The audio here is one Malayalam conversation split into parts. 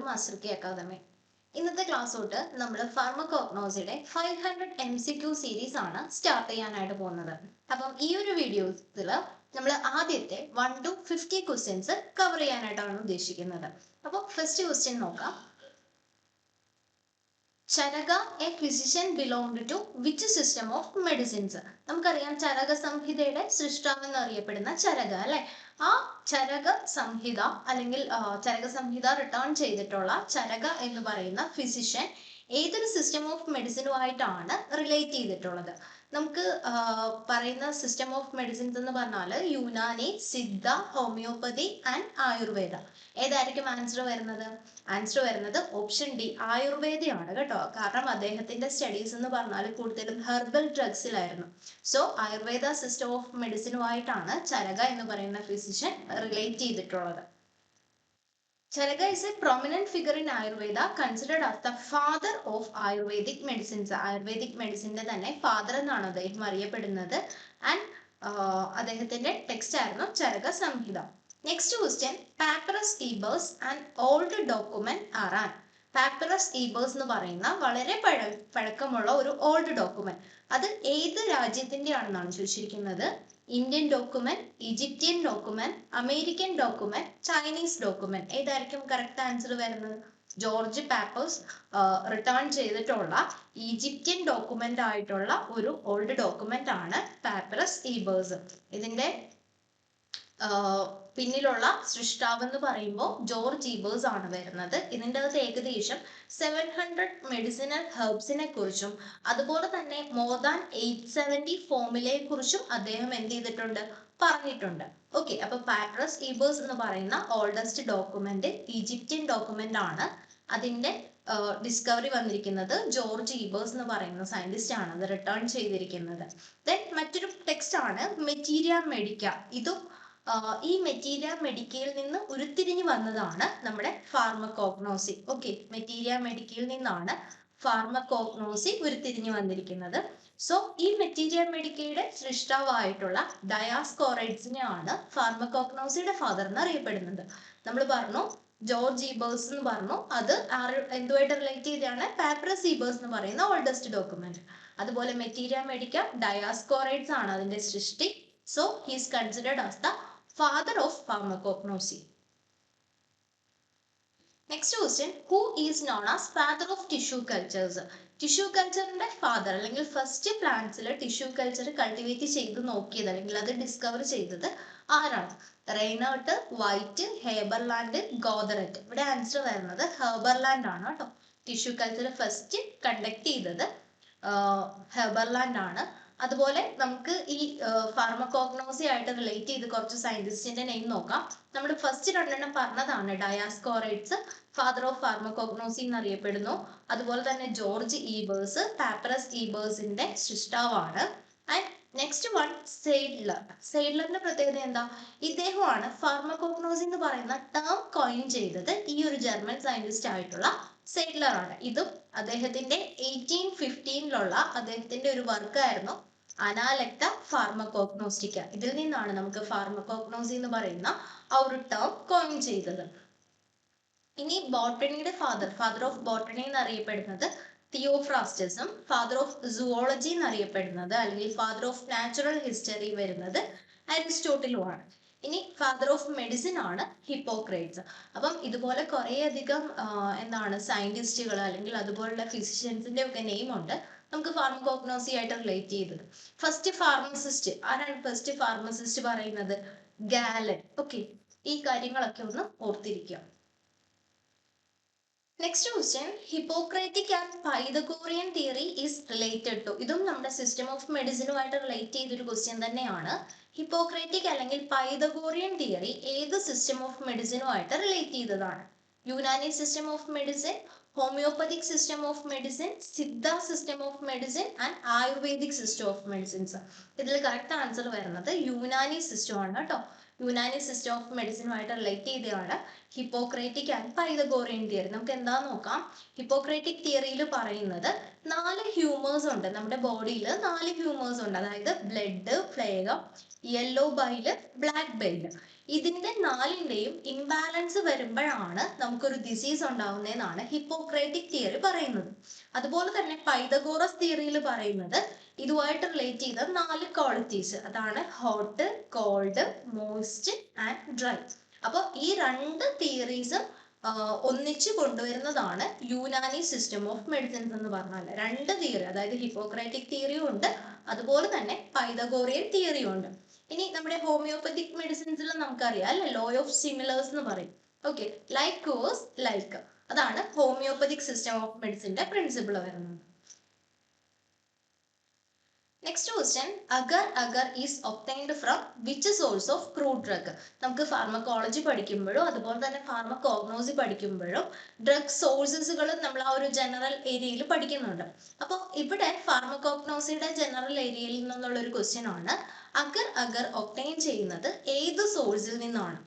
Master K academy. ഇന്നത്തെ ക്ലാസ് തൊട്ട് നമ്മൾ ഫാർമക്കോഗ്നോസിയുടെ 500 MCQ സീരീസ് ആണ് സ്റ്റാർട്ട് ചെയ്യാനായിട്ട് പോകുന്നത്. അപ്പം ഈ ഒരു വീഡിയോസിൽ നമ്മൾ ആദ്യത്തെ 1 to 50 ക്വസ്റ്റ്യൻസ് കവർ ചെയ്യാനായിട്ടാണ് ഉദ്ദേശിക്കുന്നത്. അപ്പോൾ ഫസ്റ്റ് ക്വസ്റ്റ്യൻ നോക്കാം. Charaka a physician belonged to which system of medicines? നമുക്കറിയാം ചരക സംഹിതയുടെ സൃഷ്ടാവ് എന്നറിയപ്പെടുന്ന ചരക അല്ലെ. ആ ചരക സംഹിത അല്ലെങ്കിൽ ചരക സംഹിത റിട്ടേൺ ചെയ്തിട്ടുള്ള ചരക എന്ന് പറയുന്ന ഫിസിഷ്യൻ ഏതൊരു സിസ്റ്റം ഓഫ് മെഡിസിനുമായിട്ടാണ് റിലേറ്റ് ചെയ്തിട്ടുള്ളത്? നമുക്ക് പറയുന്ന സിസ്റ്റം ഓഫ് മെഡിസിൻസ് എന്ന് പറഞ്ഞാൽ യുനാനി, സിദ്ധ, ഹോമിയോപ്പതി ആൻഡ് ആയുർവേദ. ഏതായിരിക്കും ആൻസർ വരുന്നത്? ആൻസർ വരുന്നത് ഓപ്ഷൻ ഡി, ആയുർവേദയാണ് കേട്ടോ. കാരണം അദ്ദേഹത്തിന്റെ സ്റ്റഡീസ് എന്ന് പറഞ്ഞാൽ കൂടുതലും ഹെർബൽ ഡ്രഗ്സിലായിരുന്നു. സോ ആയുർവേദ സിസ്റ്റം ഓഫ് മെഡിസിനുമായിട്ടാണ് ചരക എന്ന് പറയുന്ന ഫിസിഷ്യൻ റിലേറ്റ് ചെയ്തിട്ടുള്ളത്. Charaka is a prominent figure in Ayurveda, considered as the father of Ayurvedic medicines. Ayurvedic medicine തന്നെ ഫാദർ എന്നാണ് അദ്ദേഹം അറിയപ്പെടുന്നത്. ആൻഡ് അദ്ദേഹത്തിന്റെ ടെക്സ്റ്റ് ആയിരുന്നു Charaka Samhita. Next question, papyrus Ebers and old document are? Papyrus Ebers എന്ന് പറയുന്ന വളരെ പഴക്കമുള്ള ഒരു ഓൾഡ് ഡോക്യുമെന്റ്, അത് ഏത് രാജ്യത്തിന്റെ ആണെന്നാണ് ചോദിച്ചിരിക്കുന്നത്. Indian document, Egyptian document, American document, Chinese document. ഏതായിരിക്കും കറക്റ്റ് ആൻസർ വരുന്നത്? ജോർജ് പാപ്പേഴ്സ് റിട്ടേൺ ചെയ്തിട്ടുള്ള ഈജിപ്ഷ്യൻ ഡോക്യുമെന്റ് ആയിട്ടുള്ള ഒരു ഓൾഡ് ഡോക്യുമെന്റ് ആണ് പാപ്പറസ് ഈബേഴ്സ്. ഇതിന്റെ പിന്നിലുള്ള സൃഷ്ടാവ് എന്ന് പറയുമ്പോൾ ജോർജ് ഈബേഴ്സ് ആണ് വരുന്നത്. ഇതിൻ്റെ അകത്ത് ഏകദേശം 700 മെഡിസിനൽ ഹെർബ്സിനെ കുറിച്ചും അതുപോലെ തന്നെ മോർ ദാൻ 870 ഫോമുലയെ കുറിച്ചും അദ്ദേഹം എന്ത് ചെയ്തിട്ടുണ്ട്? പറഞ്ഞിട്ടുണ്ട്. ഓക്കെ, അപ്പൊ പാപ്പറസ് ഈബേഴ്സ് എന്ന് പറയുന്ന ഓൾഡസ്റ്റ് ഡോക്യുമെന്റ് ഈജിപ്ഷ്യൻ ഡോക്യുമെന്റ് ആണ്. അതിന്റെ ഡിസ്കവറി വന്നിരിക്കുന്നത് ജോർജ് ഈബേഴ്സ് എന്ന് പറയുന്ന സയന്റിസ്റ്റ് ആണ് അത് റിട്ടേൺ ചെയ്തിരിക്കുന്നത്. ദെൻ മറ്റൊരു ടെക്സ്റ്റ് ആണ് മെറ്റീരിയ മെഡിക്ക. ഇതും ഈ മെറ്റീരിയ മെഡിക്കയിൽ നിന്ന് ഉരുത്തിരിഞ്ഞു വന്നതാണ് നമ്മുടെ ഫാർമക്കോഗ്നോസി. ഓക്കെ, മെറ്റീരിയ മെഡിക്കയിൽ നിന്നാണ് ഫാർമക്കോഗ്നോസി ഉരുത്തിരിഞ്ഞു വന്നിരിക്കുന്നത്. സോ ഈ മെറ്റീരിയ മെഡിക്കയുടെ സൃഷ്ടാവായിട്ടുള്ള ഡയാസ്കോറൈഡ്സിനെയാണ് ഫാർമക്കോഗ്നോസിയുടെ ഫാദർ എന്ന് അറിയപ്പെടുന്നത്. നമ്മൾ പറഞ്ഞു ജോർജ് ഈബേഴ്സ് എന്ന് പറഞ്ഞു, അത് എന്തുമായിട്ട് റിലേറ്റ് ചെയ്താണ്? പാപ്പറസ് ഈബേഴ്സ് എന്ന് പറയുന്ന ഓൾഡസ്റ്റ് ഡോക്യുമെന്റ്. അതുപോലെ മെറ്റീരിയ മെഡിക്ക ഡയാസ്കോറൈഡ്സ് ആണ് അതിന്റെ സൃഷ്ടി. So he is considered as the father of pharmacognosy. Next question, who is known as father of tissue cultures? Tissue കൾച്ചറിന്റെ ഫാദർ അല്ലെങ്കിൽ ഫസ്റ്റ് പ്ലാന്റ്സിൽ ടിഷ്യൂ കൾച്ചർ കൾട്ടിവേറ്റ് ചെയ്ത് നോക്കിയത് അല്ലെങ്കിൽ അത് ഡിസ്കവർ ചെയ്തത് ആരാണ്? Reinert, White, Haberlandt, Gautheret. ഇവിടെ ആൻസർ വരുന്നത് ഹെർബർലാൻഡ് ആണ് കേട്ടോ. ടിഷ്യൂ കൾച്ചർ ഫസ്റ്റ് കണ്ടക്ട് ചെയ്തത് ഹെർബർലാൻഡ് ആണ്. അതുപോലെ നമുക്ക് ഈ ഫാർമക്കോഗ്നോസി ആയിട്ട് റിലേറ്റ് ചെയ്ത് കുറച്ച് സയന്റിസ്റ്റിന്റെ നെയിം നോക്കാം. നമ്മൾ ഫസ്റ്റ് രണ്ടെണ്ണം പറഞ്ഞതാണ്. ഡയാസ്കോറൈഡ്സ് ഫാദർ ഓഫ് ഫാർമക്കോഗ്നോസി എന്നറിയപ്പെടുന്നു. അതുപോലെ തന്നെ ജോർജ് ഈബേഴ്സ് പാപ്പറസ് ഈബേഴ്സിന്റെ സൃഷ്ടാവാണ്. And next one Seydler. സെയ്ഡ്ലറിന്റെ പ്രത്യേകത എന്താ? ഇദ്ദേഹമാണ് ഫാർമക്കോഗ്നോസി എന്ന് പറയുന്ന ടേം കോയിൻ ചെയ്തത്. ഈ ഒരു ജർമ്മൻ സയന്റിസ്റ്റ് ആയിട്ടുള്ള സെയ്ഡ്ലർ ആണ്. ഇതും അദ്ദേഹത്തിന്റെ 1815 അദ്ദേഹത്തിന്റെ ഒരു വർക്കായിരുന്നു അനാലക്ത ഫാർമക്കോഗ്നോസ്റ്റിക്ക. ഇതിൽ നിന്നാണ് നമുക്ക് ഫാർമക്കോഗ്നോസി എന്ന് പറയുന്ന ആ ഒരു ടേം കോയിൻ ചെയ്തത്. ഇനി ബോട്ടണിയുടെ ഫാദർ ഓഫ് ബോട്ടണി എന്നറിയപ്പെടുന്നത് തിയോഫ്രാസ്റ്റസും ഫാദർ ഓഫ് സുവോളജി എന്നറിയപ്പെടുന്നത് അല്ലെങ്കിൽ ഫാദർ ഓഫ് നാച്ചുറൽ ഹിസ്റ്ററി വരുന്നത് അരിസ്റ്റോട്ടിലുമാണ്. ഇനി ഫാദർ ഓഫ് മെഡിസിൻ ആണ് ഹിപ്പോക്രേറ്റ്സ്. അപ്പം ഇതുപോലെ കുറേ അധികം സയന്റിസ്റ്റുകൾ അല്ലെങ്കിൽ അതുപോലുള്ള ഫിസിഷ്യൻസിന്റെ ഒക്കെ നെയിം ഉണ്ട് നമുക്ക് ഫാർമക്കോഗ്നോസി ആയിട്ട് റിലേറ്റ് ചെയ്തത്. ഫസ്റ്റ് ഫാർമസിസ്റ്റ് ആരാണ്? ഫസ്റ്റ് ഫാർമസിസ്റ്റ് പറയുന്നത് ഗാലൻ. ഓക്കെ, ഈ കാര്യങ്ങളൊക്കെ ഒന്ന് ഓർത്തിരിക്കുക. Next question, Hippocratic and Pythagorean theory is related to. ഇതും നമ്മുടെ സിസ്റ്റം ഓഫ് മെഡിസിനുമായിട്ട് റിലേറ്റ് ചെയ്തൊരു ക്വസ്റ്റ്യൻ തന്നെയാണ്. ഹിപ്പോക്രാറ്റിക് അല്ലെങ്കിൽ പൈതഗോറിയൻ തിയറി ഏത് സിസ്റ്റം ഓഫ് മെഡിസിനുമായിട്ട് റിലേറ്റ് ചെയ്തതാണ്? Unani system of medicine, homeopathic system of medicine, Siddha system of medicine and ayurvedic system of medicines. ഇതിൽ കറക്റ്റ് ആൻസർ വരുന്നത് യുനാനി സിസ്റ്റം ആണ് കേട്ടോ. യുനാനി സിസ്റ്റം ഓഫ് മെഡിസിനുമായിട്ട് റിലേറ്റ് ചെയ്തതാണ് ഹിപ്പോക്രേറ്റിക് ആൻഡ് പൈതഗോറിയൻ തിയറി. നമുക്ക് എന്താന്ന് നോക്കാം. ഹിപ്പോക്രേറ്റിക് തിയറിയിൽ പറയുന്നത് 4 ഹ്യൂമേഴ്സ് ഉണ്ട് നമ്മുടെ ബോഡിയിൽ. 4 ഹ്യൂമേഴ്സ് ഉണ്ട്, അതായത് blood, phlegm, yellow bile, black bile. ഇതിന്റെ 4ന്റെയും ഇംബാലൻസ് വരുമ്പോഴാണ് നമുക്കൊരു ഡിസീസ് ഉണ്ടാവുന്നതെന്നാണ് ഹിപ്പോക്രേറ്റിക് തിയറി പറയുന്നത്. അതുപോലെ തന്നെ പൈതഗോറസ് തിയറിയിൽ പറയുന്നത് ഇതുമായിട്ട് റിലേറ്റ് ചെയ്ത 4 ക്വാളിറ്റീസ്, അതാണ് hot, cold, moist and dry. അപ്പോൾ ഈ 2 തിയറീസും ഒന്നിച്ച് കൊണ്ടുവരുന്നതാണ് യുനാനി സിസ്റ്റം ഓഫ് മെഡിസിൻസ് എന്ന് പറഞ്ഞാൽ. 2 തിയറി, അതായത് ഹിപ്പോക്രാറ്റിക് തിയറിയും ഉണ്ട്, അതുപോലെ തന്നെ പൈതഗോറിയൻ തിയറിയും ഉണ്ട്. ഇനി നമ്മുടെ ഹോമിയോപ്പതിക് മെഡിസിൻസിൽ നമുക്കറിയാം അല്ലെ, ലോ ഓഫ് സിമിലേഴ്സ് എന്ന് പറയും. ഓക്കെ, ലൈക്ക് കോസ് ലൈക്ക്, അതാണ് ഹോമിയോപ്പതിക് സിസ്റ്റം ഓഫ് മെഡിസിന്റെ പ്രിൻസിപ്പിൾ വരുന്നത്. Next question, agar agar is obtained from which source of crude drug. നമുക്ക് ഫാർമക്കോളജി പഠിക്കുമ്പോഴും അതുപോലെ തന്നെ ഫാർമക്കോഗ്നോസി പഠിക്കുമ്പോഴും ഡ്രഗ് സോഴ്സസുകൾ നമ്മൾ ആ ഒരു ജനറൽ ഏരിയയിൽ പഠിക്കുന്നുണ്ട്. അപ്പോൾ ഇവിടെ ഫാർമക്കോഗ്നോസിയുടെ ജനറൽ ഏരിയയിൽ നിന്നുള്ള ഒരു ക്വസ്റ്റ്യൻ ആണ്, അഗർ അഗർ ഒബ്റ്റൈൻ ചെയ്യുന്നത് ഏത് സോഴ്സിൽ നിന്നാണ്?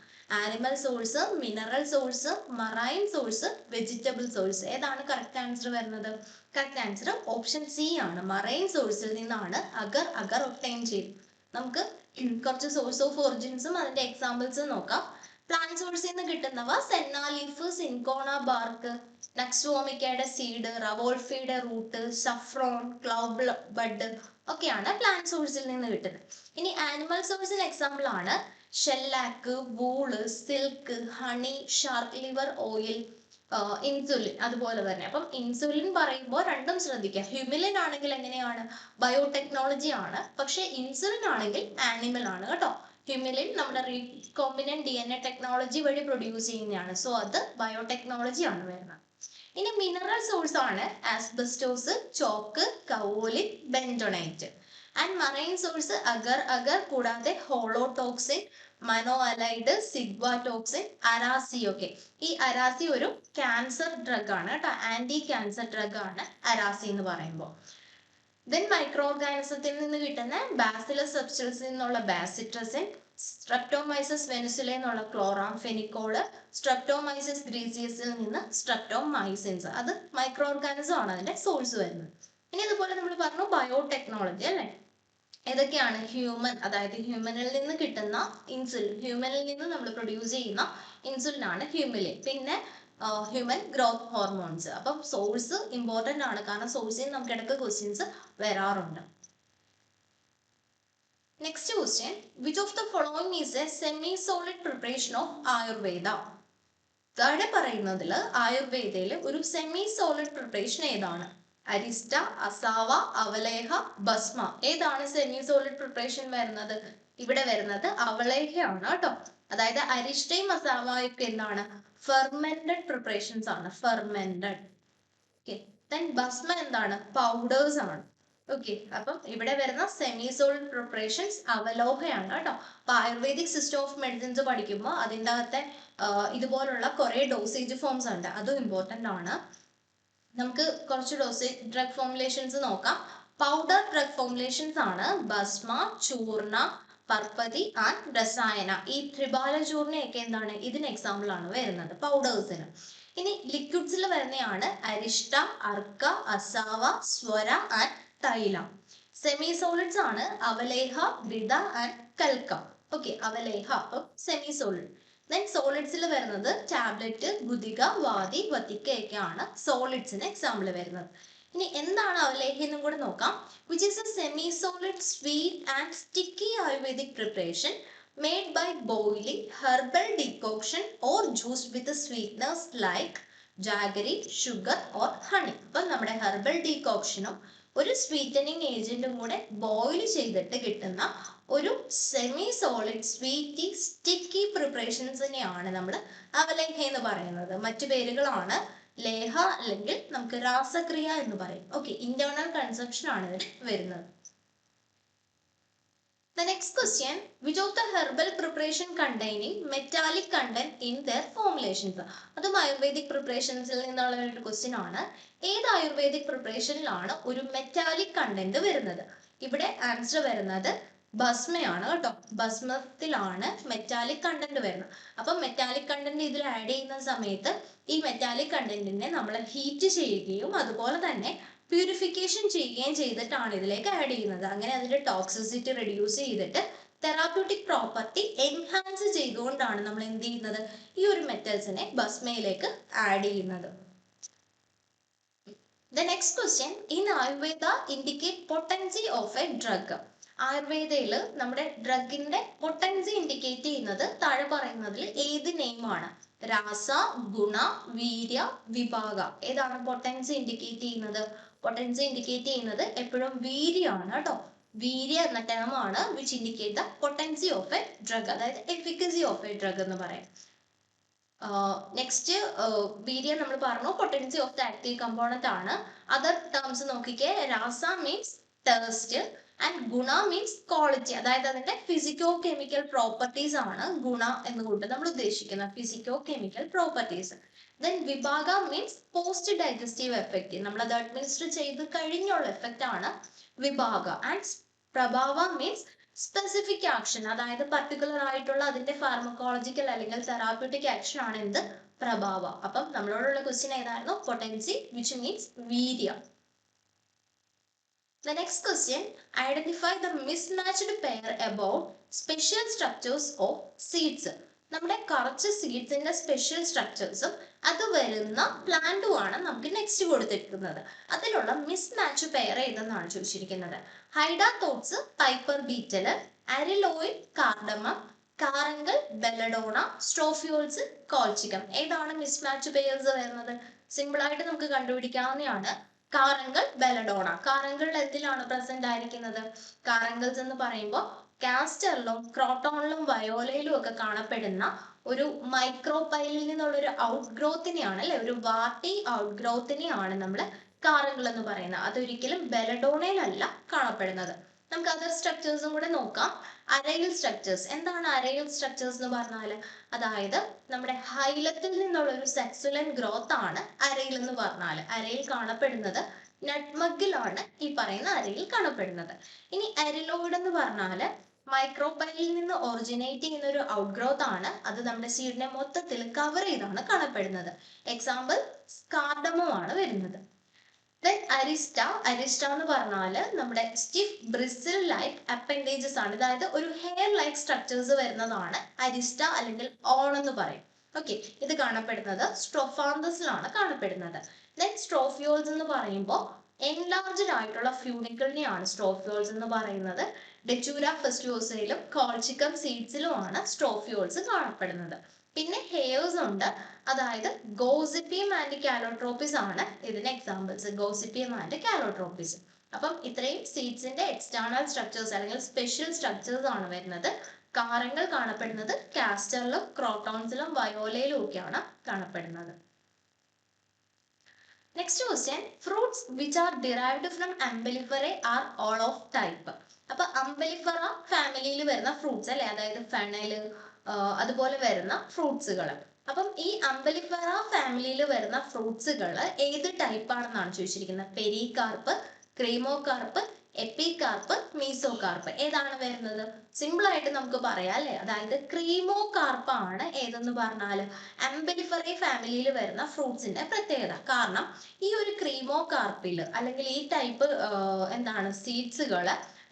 Animal source, mineral source, marine source, vegetable source. ഏതാണ് കറക്റ്റ് ആൻസർ വരുന്നത്? കറക്റ്റ് ആൻസർ ഓപ്ഷൻ സി ആണ്. മറൈൻ സോഴ്സിൽ നിന്നാണ് അഗർ അഗർ ഒബ്റ്റൈൻ ചെയ്തത്. നമുക്ക് കുറച്ച് സോഴ്സ് ഓഫ് ഒറിജിൻസും അതിന്റെ എക്സാമ്പിൾസും നോക്കാം. പ്ലാന്റ് സോഴ്സിൽ നിന്ന് കിട്ടുന്നവ സെന്ന ലീഫ്, സിൻകോണ ബാർക്ക്, നക്സ്വോമിക്കയുടെ സീഡ്, റവോൾഫിയുടെ റൂട്ട്, സഫ്രോൺ, ക്ലൗബ് ബഡ് ഒക്കെയാണ് പ്ലാന്റ് സോഴ്സിൽ നിന്ന് കിട്ടുന്നത്. ഇനി ആനിമൽ സോഴ്സിന് എക്സാമ്പിൾ ആണ് shellac, wool, silk, honey, shark liver oil, insulin. അതുപോലെ തന്നെ അപ്പം ഇൻസുലിൻ പറയുമ്പോൾ രണ്ടും ശ്രദ്ധിക്കുക. ഹ്യൂമിലിൻ ആണെങ്കിൽ എങ്ങനെയാണ്? ബയോടെക്നോളജി ആണ്, പക്ഷെ ഇൻസുലിൻ ആണെങ്കിൽ ആനിമൽ ആണ് കേട്ടോ. ഹ്യൂമിലിൻ നമ്മുടെ റീകോമ്പിനന്റ് DNA ടെക്നോളജി വഴി പ്രൊഡ്യൂസ് ചെയ്യുന്നതാണ്. സോ അത് ബയോടെക്നോളജി ആണ് വരുന്നത്. ഇനി മിനറൽ സോഴ്സ് ആണ് asbestos, chalk, kaolin, bentonite. And marine source agar agar കൂടാതെ ഹോളോടോക്സിൻ, മനോ അലൈഡ്, സിഗ്വാടോക്സിൻ, അരാസി. ഒക്കെ ഈ അരാസി ഒരു ക്യാൻസർ ഡ്രഗ് ആണ് കേട്ടോ, ആന്റി ക്യാൻസർ ഡ്രഗ് ആണ് അരാസി എന്ന് പറയുമ്പോൾ. ദെൻ മൈക്രോ ഓർഗാനിസത്തിൽ നിന്ന് കിട്ടുന്ന ബാസിലസ് സബ്സ്റ്റൻസിൽ നിന്നുള്ള ബാസിട്രസിൻ, സ്ട്രെപ്റ്റോമൈസസ് വെനുസുല എന്നുള്ള ക്ലോറാംഫെനിക്കോള്, സ്ട്രെപ്റ്റോമൈസസ് ഗ്രീസിയസിൽ നിന്ന് സ്ട്രെപ്റ്റോമൈസിൻസ്. അത് മൈക്രോ ഓർഗാനിസം ആണ് അതിന്റെ സോഴ്സ് വരുന്നത്. ഇനി അതുപോലെ നമ്മൾ പറഞ്ഞു ബയോടെക്നോളജി അല്ലെ. ഏതൊക്കെയാണ്? ഹ്യൂമൻ, അതായത് ഹ്യൂമനിൽ നിന്ന് കിട്ടുന്ന ഇൻസുലിൻ, ഹ്യൂമനിൽ നിന്ന് നമ്മൾ പ്രൊഡ്യൂസ് ചെയ്യുന്ന ഇൻസുലിൻ ആണ് ഹ്യൂമിലിൻ. പിന്നെ ഹ്യൂമൻ ഗ്രോത്ത് ഹോർമോൺസ്. അപ്പം സോഴ്സ് ഇമ്പോർട്ടന്റ് ആണ്, കാരണം സോഴ്സിൽ നമുക്ക് ഇടയ്ക്ക് ക്വസ്റ്റ്യൻസ് വരാറുണ്ട്. Next question, which of the following is A semi solid preparation of Ayurveda? താഴെ പറയുന്നതിൽ ആയുർവേദയിൽ ഒരു സെമി സോളിഡ് പ്രിപ്പറേഷൻ ഏതാണ്? അരിസ്റ്റ, അസാവ, അവലേഹ, ഭസ്മ. ഏതാണ് സെമി സോളിഡ് പ്രിപ്പറേഷൻ വരുന്നത്? ഇവിടെ വരുന്നത് അവലേഹയാണ് കേട്ടോ. അതായത് അരിഷ്ടയും അസാവയൊക്കെ എന്താണ്? ഫെർമെന്റഡ് പ്രിപ്പറേഷൻസ് ആണ്, ഫെർമെന്റഡ്. ഓക്കെ, ദെൻ ഭസ്മ എന്താണ്? പൗഡേഴ്സ് ആണ്. ഓക്കെ, അപ്പം ഇവിടെ വരുന്ന സെമി സോളിഡ് പ്രിപ്പറേഷൻസ് അവലോഹയാണ് കേട്ടോ. അപ്പൊ ആയുർവേദിക് സിസ്റ്റം ഓഫ് മെഡിസിൻസ് പഠിക്കുമ്പോൾ അതിൻ്റെ അകത്തെ ഇതുപോലുള്ള കുറെ ഡോസേജ് ഫോംസ് ഉണ്ട്, അതും ഇമ്പോർട്ടൻ്റ് ആണ്. നമുക്ക് കുറച്ച് ഡോസേജ് ഡ്രഗ് ഫോർമുലേഷൻസ് നോക്കാം. പൗഡർ ഡ്രഗ് ഫോർമുലേഷൻസ് ആണ് ഭസ്മ, ചൂർണ, പർപ്പതി ആൻഡ് രസായന. ഈ ത്രിബാല ചൂർണയൊക്കെ എന്താണ്? ഇതിന് എക്സാമ്പിൾ ആണ് വരുന്നത് പൗഡേഴ്സിന്. ഇനി ലിക്വിഡ്സിൽ വരുന്നതാണ് arishta, Arka, അസാവ, സ്വര and തൈല. Semi solids ആണ് അവലേഹ, ഘൃത ആൻഡ് കൽക്ക. ഓക്കെ, അവലേഹ അപ്പം സെമി സോളിഡ്. ദെൻ സോളിഡ്സിൽ വരുന്നത് ടാബ്ലറ്റ്, ഗുദിക, വാതി, വത്തിക്കയൊക്കെയാണ് സോളിഡ്സിന് എക്സാമ്പിൾ വരുന്നത്. ഇനി എന്താണ് അവലേഹ എന്നും കൂടെ നോക്കാം. Which is A semi solid sweet and sticky ayurvedic preparation made by boiling herbal decoction or juice with sweeteners like jaggery, sugar or honey. അപ്പം നമ്മുടെ ഹെർബൽ ഡീകോക്ഷനും ഒരു സ്വീറ്റനിങ് ഏജന്റും കൂടെ ബോയിൽ ചെയ്തിട്ട് കിട്ടുന്ന ഒരു സെമി സോളിഡ് സ്വീറ്റി സ്റ്റിക്കി പ്രിപ്പറേഷൻസിനെയാണ് നമ്മൾ അവലേഹ എന്ന് പറയുന്നത്. മറ്റു പേരുകളാണ് ലേഹ, അല്ലെങ്കിൽ നമുക്ക് രാസക്രിയ എന്ന് പറയും. ഓക്കെ, ഇന്റേണൽ കൺസെപ്ഷൻ ആണ് ഇതിൽ വരുന്നത്. The next question, which of the herbal preparation containing metallic content in their formulations? അതും ആയുർവേദിക് പ്രിപ്പറേഷൻസിൽ നിന്നുള്ള ഒരു ക്വസ്റ്റ്യൻ ആണ്. ഏത് ആയുർവേദിക് പ്രിപ്പറേഷനിലാണ് ഒരു മെറ്റാലിക് കണ്ടന്റ് വരുന്നത്? ഇവിടെ ആൻസർ വരുന്നത് ഭസ്മയാണ് കേട്ടോ. ഭസ്മത്തിലാണ് മെറ്റാലിക് കണ്ടന്റ് വരുന്നത്. അപ്പം മെറ്റാലിക് കണ്ടന്റ് ഇതിൽ ആഡ് ചെയ്യുന്ന സമയത്ത് ഈ മെറ്റാലിക് കണ്ടന്റിനെ നമ്മൾ ഹീറ്റ് ചെയ്യുകയും അതുപോലെ തന്നെ പ്യൂരിഫിക്കേഷൻ ചെയ്യുകയും ചെയ്തിട്ടാണ് ഇതിലേക്ക് ആഡ് ചെയ്യുന്നത്. അങ്ങനെ അതിന്റെ ടോക്സിസിറ്റി റെഡ്യൂസ് ചെയ്തിട്ട് തെറാപ്യൂട്ടിക് പ്രോപ്പർട്ടി എൻഹാൻസ് ചെയ്തുകൊണ്ടാണ് നമ്മൾ എന്ത് ചെയ്യുന്നത്, ഈ ഒരു മെറ്റൽസിനെ ഭസ്മയിലേക്ക് ആഡ് ചെയ്യുന്നത്. The next question, in Ayurveda indicate potency of a drug. ആയുർവേദയിൽ നമ്മുടെ ഡ്രഗിന്റെ പൊട്ടൻസി ഇൻഡിക്കേറ്റ് ചെയ്യുന്നത് താഴെ പറയുന്നതിൽ ഏത് നെയിമാണ്? രാസ, ഗുണ, വീര്യ, വിഭാഗ. ഏതാണ് പൊട്ടൻസി ഇൻഡിക്കേറ്റ് ചെയ്യുന്നത്? പൊട്ടൻസി ഇൻഡിക്കേറ്റ് ചെയ്യുന്നത് എപ്പോഴും വീര്യമാണ് കേട്ടോ. വീര്യ എന്ന ടേം ആണ് which indicate the potency of A drug, അതായത് എഫിക്കസി ഓഫ് എ ഡ്രഗ് എന്ന് പറയാം. നെക്സ്റ്റ് വീര്യ നമ്മൾ പറഞ്ഞു potency of the active component ആണ്. അതർ ടേംസ് നോക്കിക്കേ, രാസ മീൻസ് തേഴ്സ്റ്റ് ആൻഡ് ഗുണ മീൻസ് ക്വാളിറ്റി, അതായത് അതിന്റെ ഫിസിക്കോ കെമിക്കൽ പ്രോപ്പർട്ടീസ് ആണ് ഗുണ എന്നുകൊണ്ട് നമ്മൾ ഉദ്ദേശിക്കുന്ന ഫിസിക്കോ കെമിക്കൽ പ്രോപ്പർട്ടീസ്. ദെൻ വിഭാഗ മീൻസ് പോസ്റ്റ് ഡൈജസ്റ്റീവ് എഫക്റ്റ്, നമ്മൾ അത് അഡ്മിനിസ്റ്റർ ചെയ്ത് കഴിഞ്ഞുള്ള എഫക്റ്റ് ആണ് വിഭാഗ. ആൻഡ് പ്രഭാവ മീൻസ് സ്പെസിഫിക് ആക്ഷൻ, അതായത് പർട്ടിക്കുലർ ആയിട്ടുള്ള അതിന്റെ ഫാർമക്കോളജിക്കൽ അല്ലെങ്കിൽ തെറാപ്യൂട്ടിക് ആക്ഷൻ ആണ് എന്ത്, പ്രഭാവ. അപ്പം നമ്മളോടുള്ള ക്വസ്റ്റ്യൻ ഏതായിരുന്നു? പൊട്ടൻസി വിച്ച് മീൻസ് വീര്യ. The next question, identify the mismatched pair about special structures of seeds. നമ്മുടെ കുറച്ച് സീഡ്സിന്റെ സ്പെഷ്യൽ സ്ട്രക്ചേഴ്സും അത് വരുന്ന പ്ലാന്റും ആണ് നമുക്ക് നെക്സ്റ്റ് കൊടുത്തിരിക്കുന്നത്. അതിലുള്ള മിസ്മാച്ച് പെയർ ഏതെന്നാണ് ചോദിച്ചിരിക്കുന്നത്. ഹൈഡാത്തോട്സ് പൈപ്പർ ബീറ്റല്, അരിലോയിൽ കാർഡമം, കാറങ്കൽ ബെല്ലഡോണ, സ്ട്രോഫിയോൾസ് കോൾച്ചിക്കം. ഏതാണ് മിസ്മാച്ച് പെയർസ് വരുന്നത്? സിമ്പിൾ ആയിട്ട് നമുക്ക് കണ്ടുപിടിക്കാവുന്നതാണ്. കാറങ്കൽ ബെല്ലഡോണ. കാറങ്കൽ എന്തിലാണ് പ്രസന്റ് ആയിരിക്കുന്നത്? കാറങ്കൽസ് എന്ന് പറയുമ്പോൾ കാസ്റ്ററിലും ക്രോട്ടോണിലും വയോലയിലും ഒക്കെ കാണപ്പെടുന്ന ഒരു മൈക്രോപൈലിൽ നിന്നുള്ള ഒരു ഔട്ട് ഗ്രോത്തിനെയാണ്, അല്ലെ, ഒരു വാർട്ടി ഔട്ട് ഗ്രോത്തിനെയാണ് നമ്മൾ കാറങ്കൽ എന്ന് പറയുന്നത്. അതൊരിക്കലും ബെലഡോണയിലല്ല കാണപ്പെടുന്നത്. നമുക്ക് അതർ സ്ട്രക്ചേഴ്സും കൂടെ നോക്കാം. അരയിൽ സ്ട്രക്ചേഴ്സ്. എന്താണ് അരയിൽ സ്ട്രക്ചേഴ്സ് എന്ന് പറഞ്ഞാൽ? അതായത് നമ്മുടെ ഹൈലത്തിൽ നിന്നുള്ള ഒരു സെക്സുലൻ ഗ്രോത്ത് ആണ് അരയിൽ എന്ന് പറഞ്ഞാൽ. അരയിൽ കാണപ്പെടുന്നത് നട്ട്മഗിലാണ് ഈ പറയുന്ന അരയിൽ കാണപ്പെടുന്നത്. ഇനി അരിലോയിഡ് എന്ന് പറഞ്ഞാൽ മൈക്രോപൈലിൽ നിന്ന് ഒറിജിനേറ്റ് ചെയ്യുന്ന ഒരു ഔട്ട് ഗ്രോത്ത് ആണ്. അത് നമ്മുടെ സീഡിനെ മൊത്തത്തിൽ കവർ ചെയ്താണ് കാണപ്പെടുന്നത്. എക്സാമ്പിൾ കാർഡമം ആണ് വരുന്നത്. ദെൻ അരിസ്റ്റ. അരിസ്റ്റ എന്ന് പറഞ്ഞാൽ നമ്മുടെ സ്റ്റിഫ് ബ്രിസിൽ ലൈക്ക് അപ്പൻഡേജസ് ആണ്, അതായത് ഒരു ഹെയർ ലൈക്ക് സ്ട്രക്ചേഴ്സ് വരുന്നതാണ് അരിസ്റ്റ അല്ലെങ്കിൽ ഓൺ എന്ന് പറയും. ഓക്കെ, ഇത് കാണപ്പെടുന്നത് സ്ട്രോഫാന്തസിലാണ് കാണപ്പെടുന്നത്. ദെൻ സ്ട്രോഫിയോൾസ് എന്ന് പറയുമ്പോൾ എൻലാർജ്ഡ് ആയിട്ടുള്ള ഫ്യൂണിക്കിളിനെയാണ് സ്ട്രോഫിയോൾസ് എന്ന് പറയുന്നത്. ഡെച്ചൂര ഫെസ്റ്റുവോസയിലും കോൾച്ചിക്കം സീഡ്സിലുമാണ് സ്ട്രോഫിയോൾസ് കാണപ്പെടുന്നത്. പിന്നെ ഹെയർസ് ഉണ്ട്, അതായത് ഗോസിപ്പിയം ആൻഡ് കാലോട്രോപ്പിസ് ആണ് ഇതിന് എക്സാമ്പിൾസ്. ഗോസിപ്പിയം and Calotropis. അപ്പം ഇത്രയും സീഡ്സിന്റെ എക്സ്റ്റേണൽ സ്ട്രക്ചേഴ്സ് അല്ലെങ്കിൽ സ്പെഷ്യൽ സ്ട്രക്ചേഴ്സ് ആണ് വരുന്നത്. കാറങ്ങൾ കാണപ്പെടുന്നത് കാസ്റ്ററിലും ക്രോട്ടോൺസിലും വയോലയിലും ഒക്കെയാണ് കാണപ്പെടുന്നത്. Next question, fruits which are derived from Umbelliferae are all of type. അപ്പൊ അംബലിഫറ ഫാമിലിയിൽ വരുന്ന ഫ്രൂട്ട്സ് അല്ലെ, അതായത് ഫെണല് അതുപോലെ വരുന്ന ഫ്രൂട്ട്സുകൾ. അപ്പം ഈ അംബലിഫറ ഫാമിലിയിൽ വരുന്ന ഫ്രൂട്ട്സുകൾ ഏത് ടൈപ്പ് ആണെന്നാണ് ചോദിച്ചിരിക്കുന്നത്. Pericarp, cremocarp, epicarp, mesocarp. ഏതാണ് വരുന്നത്? സിമ്പിൾ ആയിട്ട് നമുക്ക് പറയാം അല്ലെ, അതായത് ക്രീമോകാർപ്പ് ആണ് ഏതെന്ന് പറഞ്ഞാൽ അംബലിഫറേ ഫാമിലിയിൽ വരുന്ന ഫ്രൂട്ട്സിന്റെ പ്രത്യേകത. കാരണം ഈ ഒരു ക്രീമോകാർപ്പിൽ അല്ലെങ്കിൽ ഈ ടൈപ്പ് എന്താണ് സീഡ്സുകൾ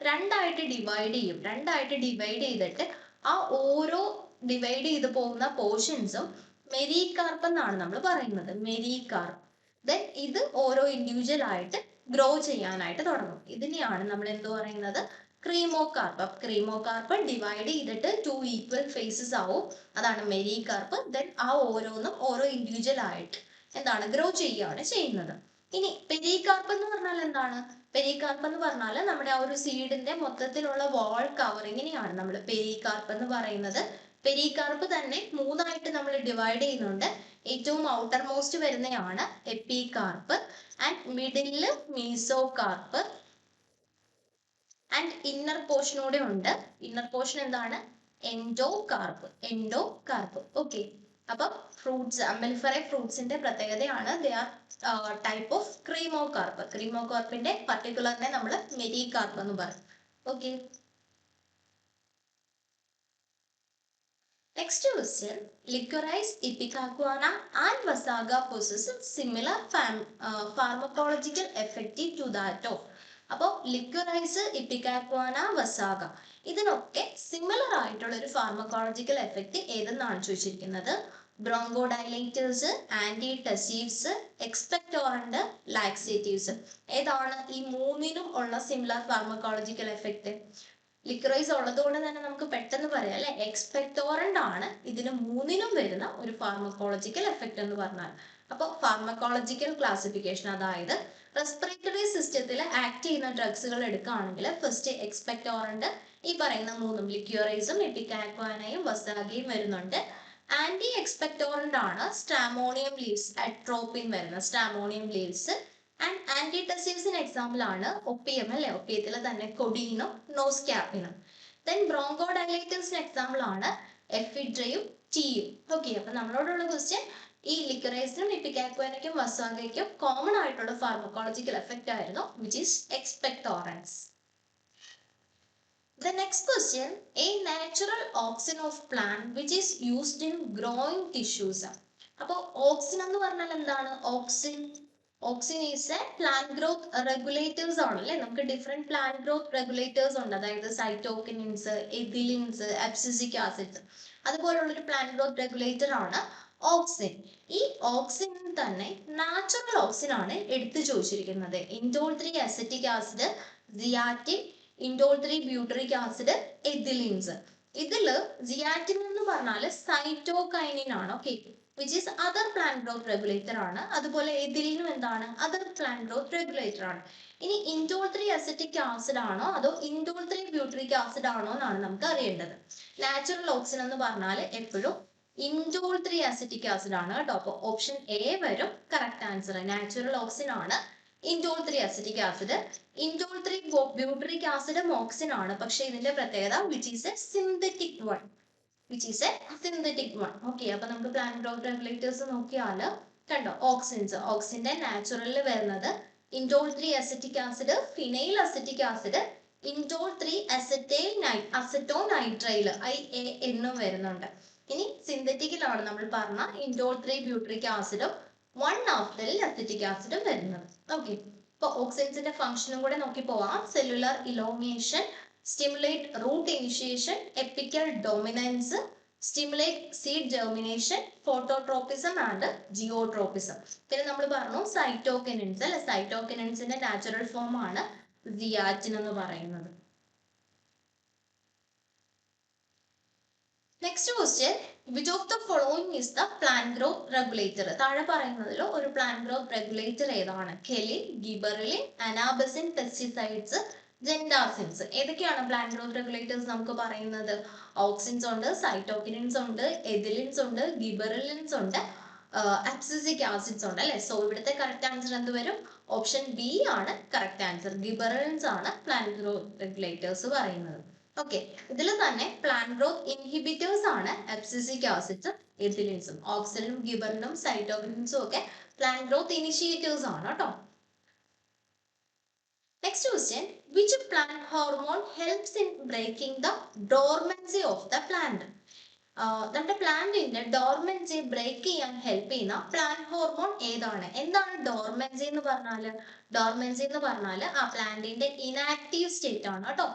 രണ്ടായിട്ട് ഡിവൈഡ് ചെയ്യും. രണ്ടായിട്ട് ഡിവൈഡ് ചെയ്തിട്ട് ആ ഓരോ ഡിവൈഡ് ചെയ്ത് പോകുന്ന പോർഷൻസും മെരികാർപ്പ് എന്നാണ് നമ്മൾ പറയുന്നത്. മെരികാർപ്പ്. ദെൻ ഇത് ഓരോ ഇൻഡിവിജ്വൽ ആയിട്ട് ഗ്രോ ചെയ്യാനായിട്ട് തുടങ്ങും. ഇതിനെയാണ് നമ്മൾ എന്ത് പറയുന്നത്? ക്രീമോകാർപ്പ്. ക്രീമോകാർപ്പ് ഡിവൈഡ് ചെയ്തിട്ട് 2 ഈക്വൽ ഫേസസ് ആവും, അതാണ് മെരികാർപ്പ്. ദെൻ ആ ഓരോന്നും ഓരോ ഇൻഡിവിജ്വൽ ആയിട്ട് എന്താണ് ഗ്രോ ചെയ്യുകയാണ് ചെയ്യുന്നത്. ഇനി പെരികാർപ്പ് എന്ന് പറഞ്ഞാൽ എന്താണ്? പെരികാർപ്പ് എന്ന് പറഞ്ഞാൽ നമ്മുടെ ആ ഒരു സീഡിന്റെ മൊത്തത്തിലുള്ള വാൾ കവറിങ്ങിനെയാണ് നമ്മൾ പെരികാർപ്പ് എന്ന് പറയുന്നത്. പെരികാർപ്പ് തന്നെ മൂന്നായിട്ട് നമ്മൾ ഡിവൈഡ് ചെയ്യുന്നുണ്ട്. ഏറ്റവും ഔട്ടർ മോസ്റ്റ് വരുന്നതാണ് epicarp, and middle mesocarp, and inner portion കൂടെ ഉണ്ട്. ഇന്നർ പോർഷൻ എന്താണ്? എൻഡോകാർപ്പ്. എൻഡോകാർപ്പ്. ഓക്കെ, അപ്പം ഫ്രൂട്ട്സ്, അമ്പലിഫറൈ ഫ്രൂട്ട്സിന്റെ പ്രത്യേകതയാണ് ദേ ആർ ടൈപ്പ് ഓഫ് ക്രീമോകാർപ്പ്. ക്രീമോകാർപ്പിന്റെ പർട്ടിക്കുലറിനെ നമ്മൾ മെരികാർപ്പ് എന്ന് പറയും. Okay. Next question, licorice, ipecacuanha and vasaga possess similar pharmacological effect to that of. അപ്പോൾ ലിക്വറൈസ്, ഇപ്പിക്കാക്വാന, വസാഗ ഇതിനൊക്കെ സിമിലർ ആയിട്ടുള്ള ഒരു ഫാർമക്കോളജിക്കൽ എഫക്റ്റ് ഏതെന്നാണ് ചോദിച്ചിരിക്കുന്നത്. ബ്രോങ്കോഡൈലേറ്റേഴ്സ്, ആന്റി ടസീവ്സ്, എക്സ്പെക്ടോറന്റ്, ലാക്സേറ്റീവ്സ്. ഏതാണ് ഈ മൂന്നിനും ഉള്ള സിമിലർ ഫാർമക്കോളജിക്കൽ എഫക്റ്റ്? ലിക്വറൈസ് ഉള്ളത് കൊണ്ട് തന്നെ നമുക്ക് പെട്ടെന്ന് പറയാം അല്ലെ, എക്സ്പെക്ടോറന്റ് ആണ് ഇതിന് മൂന്നിനും വരുന്ന ഒരു ഫാർമക്കോളജിക്കൽ എഫക്റ്റ് എന്ന് പറഞ്ഞാൽ. അപ്പോൾ ഫാർമക്കോളജിക്കൽ ക്ലാസിഫിക്കേഷൻ, അതായത് റെസ്പിറേറ്ററി സിസ്റ്റത്തിൽ ആക്ട് ചെയ്യുന്ന ഡ്രഗ്സുകൾ എടുക്കുകയാണെങ്കിൽ ഫസ്റ്റ് എക്സ്പെക്ടോറന്റ് ഈ പറയുന്ന മൂന്നും ലിക്വറൈസും എപ്പിക്കാക്വാനയും വസാഗയും വരുന്നുണ്ട്. ആന്റി എക്സ്പെക്ടോറന്റ് ആണ് സ്ട്രാമോണിയം ലീവ്സ്, അട്രോപ്പിൻ വരുന്ന സ്ട്രാമോണിയം ലീവ്സ്. ആൻഡ് ആന്റിടസീവ്സിന് എക്സാമ്പിൾ ആണ് ഒപ്പിയം അല്ലെ, ഒപ്പിയത്തിൽ തന്നെ കൊഡീനും നോസ്കാപ്പിനും. ദെൻ ബ്രോങ്കോഡൈലേറ്റേഴ്സിന് എക്സാമ്പിൾ ആണ് എഫിഡ്രയും ടീയും. ഓക്കെ, അപ്പൊ നമ്മളോടുള്ള ക്വസ്റ്റ്യൻ ഈ ലിക്വറൈസിനും ഇപ്പിക്കാക്വാനയ്ക്കും വസാഗയ്ക്കും കോമൺ ആയിട്ടുള്ള ഫാർമക്കോളജിക്കൽ എഫക്റ്റ് ആയിരുന്നു which is expectorants. The next question, a natural auxin of plant which is used in growing tissues. അപ്പോൾ ഓക്സിൻ എന്ന് പറഞ്ഞാൽ എന്താണ്? Auxin is a plant growth regulators ആണല്ലേ. നമുക്ക് ഡിഫറെന്റ് പ്ലാന്റ് ഗ്രോത്ത് റെഗുലേറ്റേഴ്സ് ഉണ്ട്, അതായത് സൈറ്റോകിനിൻസ്, എഥിലിൻസ്, അബ്സിസിക് ആസിഡ്സ്, അതുപോലുള്ളൊരു പ്ലാന്റ് ഗ്രോത്ത് റെഗുലേറ്റർ ആണ് ഓക്സിൻ. ഈ ഓക്സിൻ തന്നെ നാച്ചുറൽ ഓക്സിൻ ആണ് എടുത്തു ചോദിച്ചിരിക്കുന്നത്. Indole 3 acetic acid, zeatin, indole 3 butyric acid, ethylenes. ഇതില് സിയാറ്റിൻ എന്ന് പറഞ്ഞാൽ സൈറ്റോകൈനിൻ ആണ്. Okay, which is other plant growth regulator ആണ്. അതുപോലെ എഥിലിനും എന്താണ്? other plant growth regulator ആണ്. ഇനി ഇൻഡോൾ 3 അസറ്റിക് ആസിഡ് ആണോ അതോ ഇൻഡോൾ 3 ബ്യൂട്ടറിക് ആസിഡ് ആണോ എന്നാണ് നമുക്ക് അറിയേണ്ടത്. നാച്ചുറൽ ഓക്സിൻ എന്ന് പറഞ്ഞാൽ എപ്പോഴും ഇൻഡോൾ 3 അസറ്റിക് ആസിഡ് ആണ് കേട്ടോ. അപ്പൊ ഓപ്ഷൻ എ വരും കറക്റ്റ് ആൻസർ. നാച്ചുറൽ ഓക്സിൻ ആണ് indole 3 acetic acid. Indole 3 butyric acid auxin ആണ്, പക്ഷെ ഇതിന്റെ പ്രത്യേകത which is A synthetic one. Okay, അപ്പൊ നമുക്ക് പ്ലാന്റ് ഗ്രോത്ത് റെഗുലേറ്റേഴ്സ് നോക്കിയാൽ കണ്ടോ, ഓക്സിന്റെ നാച്ചുറലിൽ വരുന്നത് indole 3 acetic acid, phenyl acetic acid, indole 3 അസറ്റോനൈട്രൈൽ IA എന്നും വരുന്നുണ്ട്. ഇനി സിന്തറ്റിക്കിലാണ് നമ്മൾ പറഞ്ഞ ഇൻഡോൾ 3 ബ്യൂട്ടറിക് ആസിഡും 1 നാഫ്തലിൻ അസറ്റിക് ആസിഡും വരുന്നത്. ഓക്കെ, ഇപ്പൊ ഓക്സിൻസിന്റെ ഫംഗ്ഷനും കൂടെ നോക്കി പോവാം. Cellular elongation, stimulate root initiation, apical dominance, stimulate seed germination, phototropism and geotropism. പിന്നെ നമ്മൾ പറഞ്ഞു സൈറ്റോകിനിൻസ് അല്ലെ, സൈറ്റോകിനിൻസിന്റെ നാച്ചുറൽ ഫോം ആണ് സിയാറ്റിൻ എന്ന് പറയുന്നത്. Next question, which of the following is the plant growth regulator? താഴെ പറയുന്നതിൽ ഒരു plant growth regulator ഏതാണ്? കെലിൻ, ഗിബറലിൻ, അനാബസിൻ, പെസ്റ്റിസൈഡ്സ്, ജെൻഡാസിൻസ്. ഏതൊക്കെയാണ് പ്ലാന്റ് ഗ്രോത്ത് റെഗുലേറ്റേഴ്സ് നമുക്ക് പറയുന്നത്? ഓക്സിൻസ് ഉണ്ട്, സൈറ്റോകിനിൻസ് ഉണ്ട്, എഥിലിൻസ് ഉണ്ട്, ഗിബറലിൻസ് ഉണ്ട്, അബ്സിസിക് ആസിഡ്സ് ഉണ്ട് അല്ലെ. സോ ഇവിടുത്തെ കറക്റ്റ് ആൻസർ എന്ത് വരും? ഓപ്ഷൻ ബി ആണ് കറക്റ്റ് ആൻസർ. ഗിബറലിൻസ് ആണ് പ്ലാന്റ് ഗ്രോത്ത് റെഗുലേറ്റേഴ്സ് പറയുന്നത്. ഓക്കെ, ഇതിൽ തന്നെ പ്ലാന്റ് ഗ്രോത്ത് ഇൻഹിബിറ്റേഴ്സ് ആണ് അബ്സിസിക് ആസിഡ്സും എഥിലിൻസും. ഓക്സിനും ഗിബറിനും സൈറ്റോകിനിൻസും ഒക്കെ പ്ലാന്റ് ഗ്രോത്ത് ഇനിഷ്യേറ്റേഴ്സ് ആണ് കേട്ടോ. Next question, which plant hormone helps in breaking the dormancy of the plant? നമ്മുടെ പ്ലാന്റിന്റെ ഡോർമൻസി ബ്രേക്ക് ചെയ്യാൻ ഹെൽപ്പ് ചെയ്യുന്ന പ്ലാന്റ് ഹോർമോൺ ഏതാണ്? എന്താണ് ഡോർമൻസി എന്ന് പറഞ്ഞാല്? ഡോർമൻസി എന്ന് പറഞ്ഞാൽ ആ പ്ലാന്റിന്റെ ഇനാക്റ്റീവ് സ്റ്റേറ്റ് ആണ് കേട്ടോ.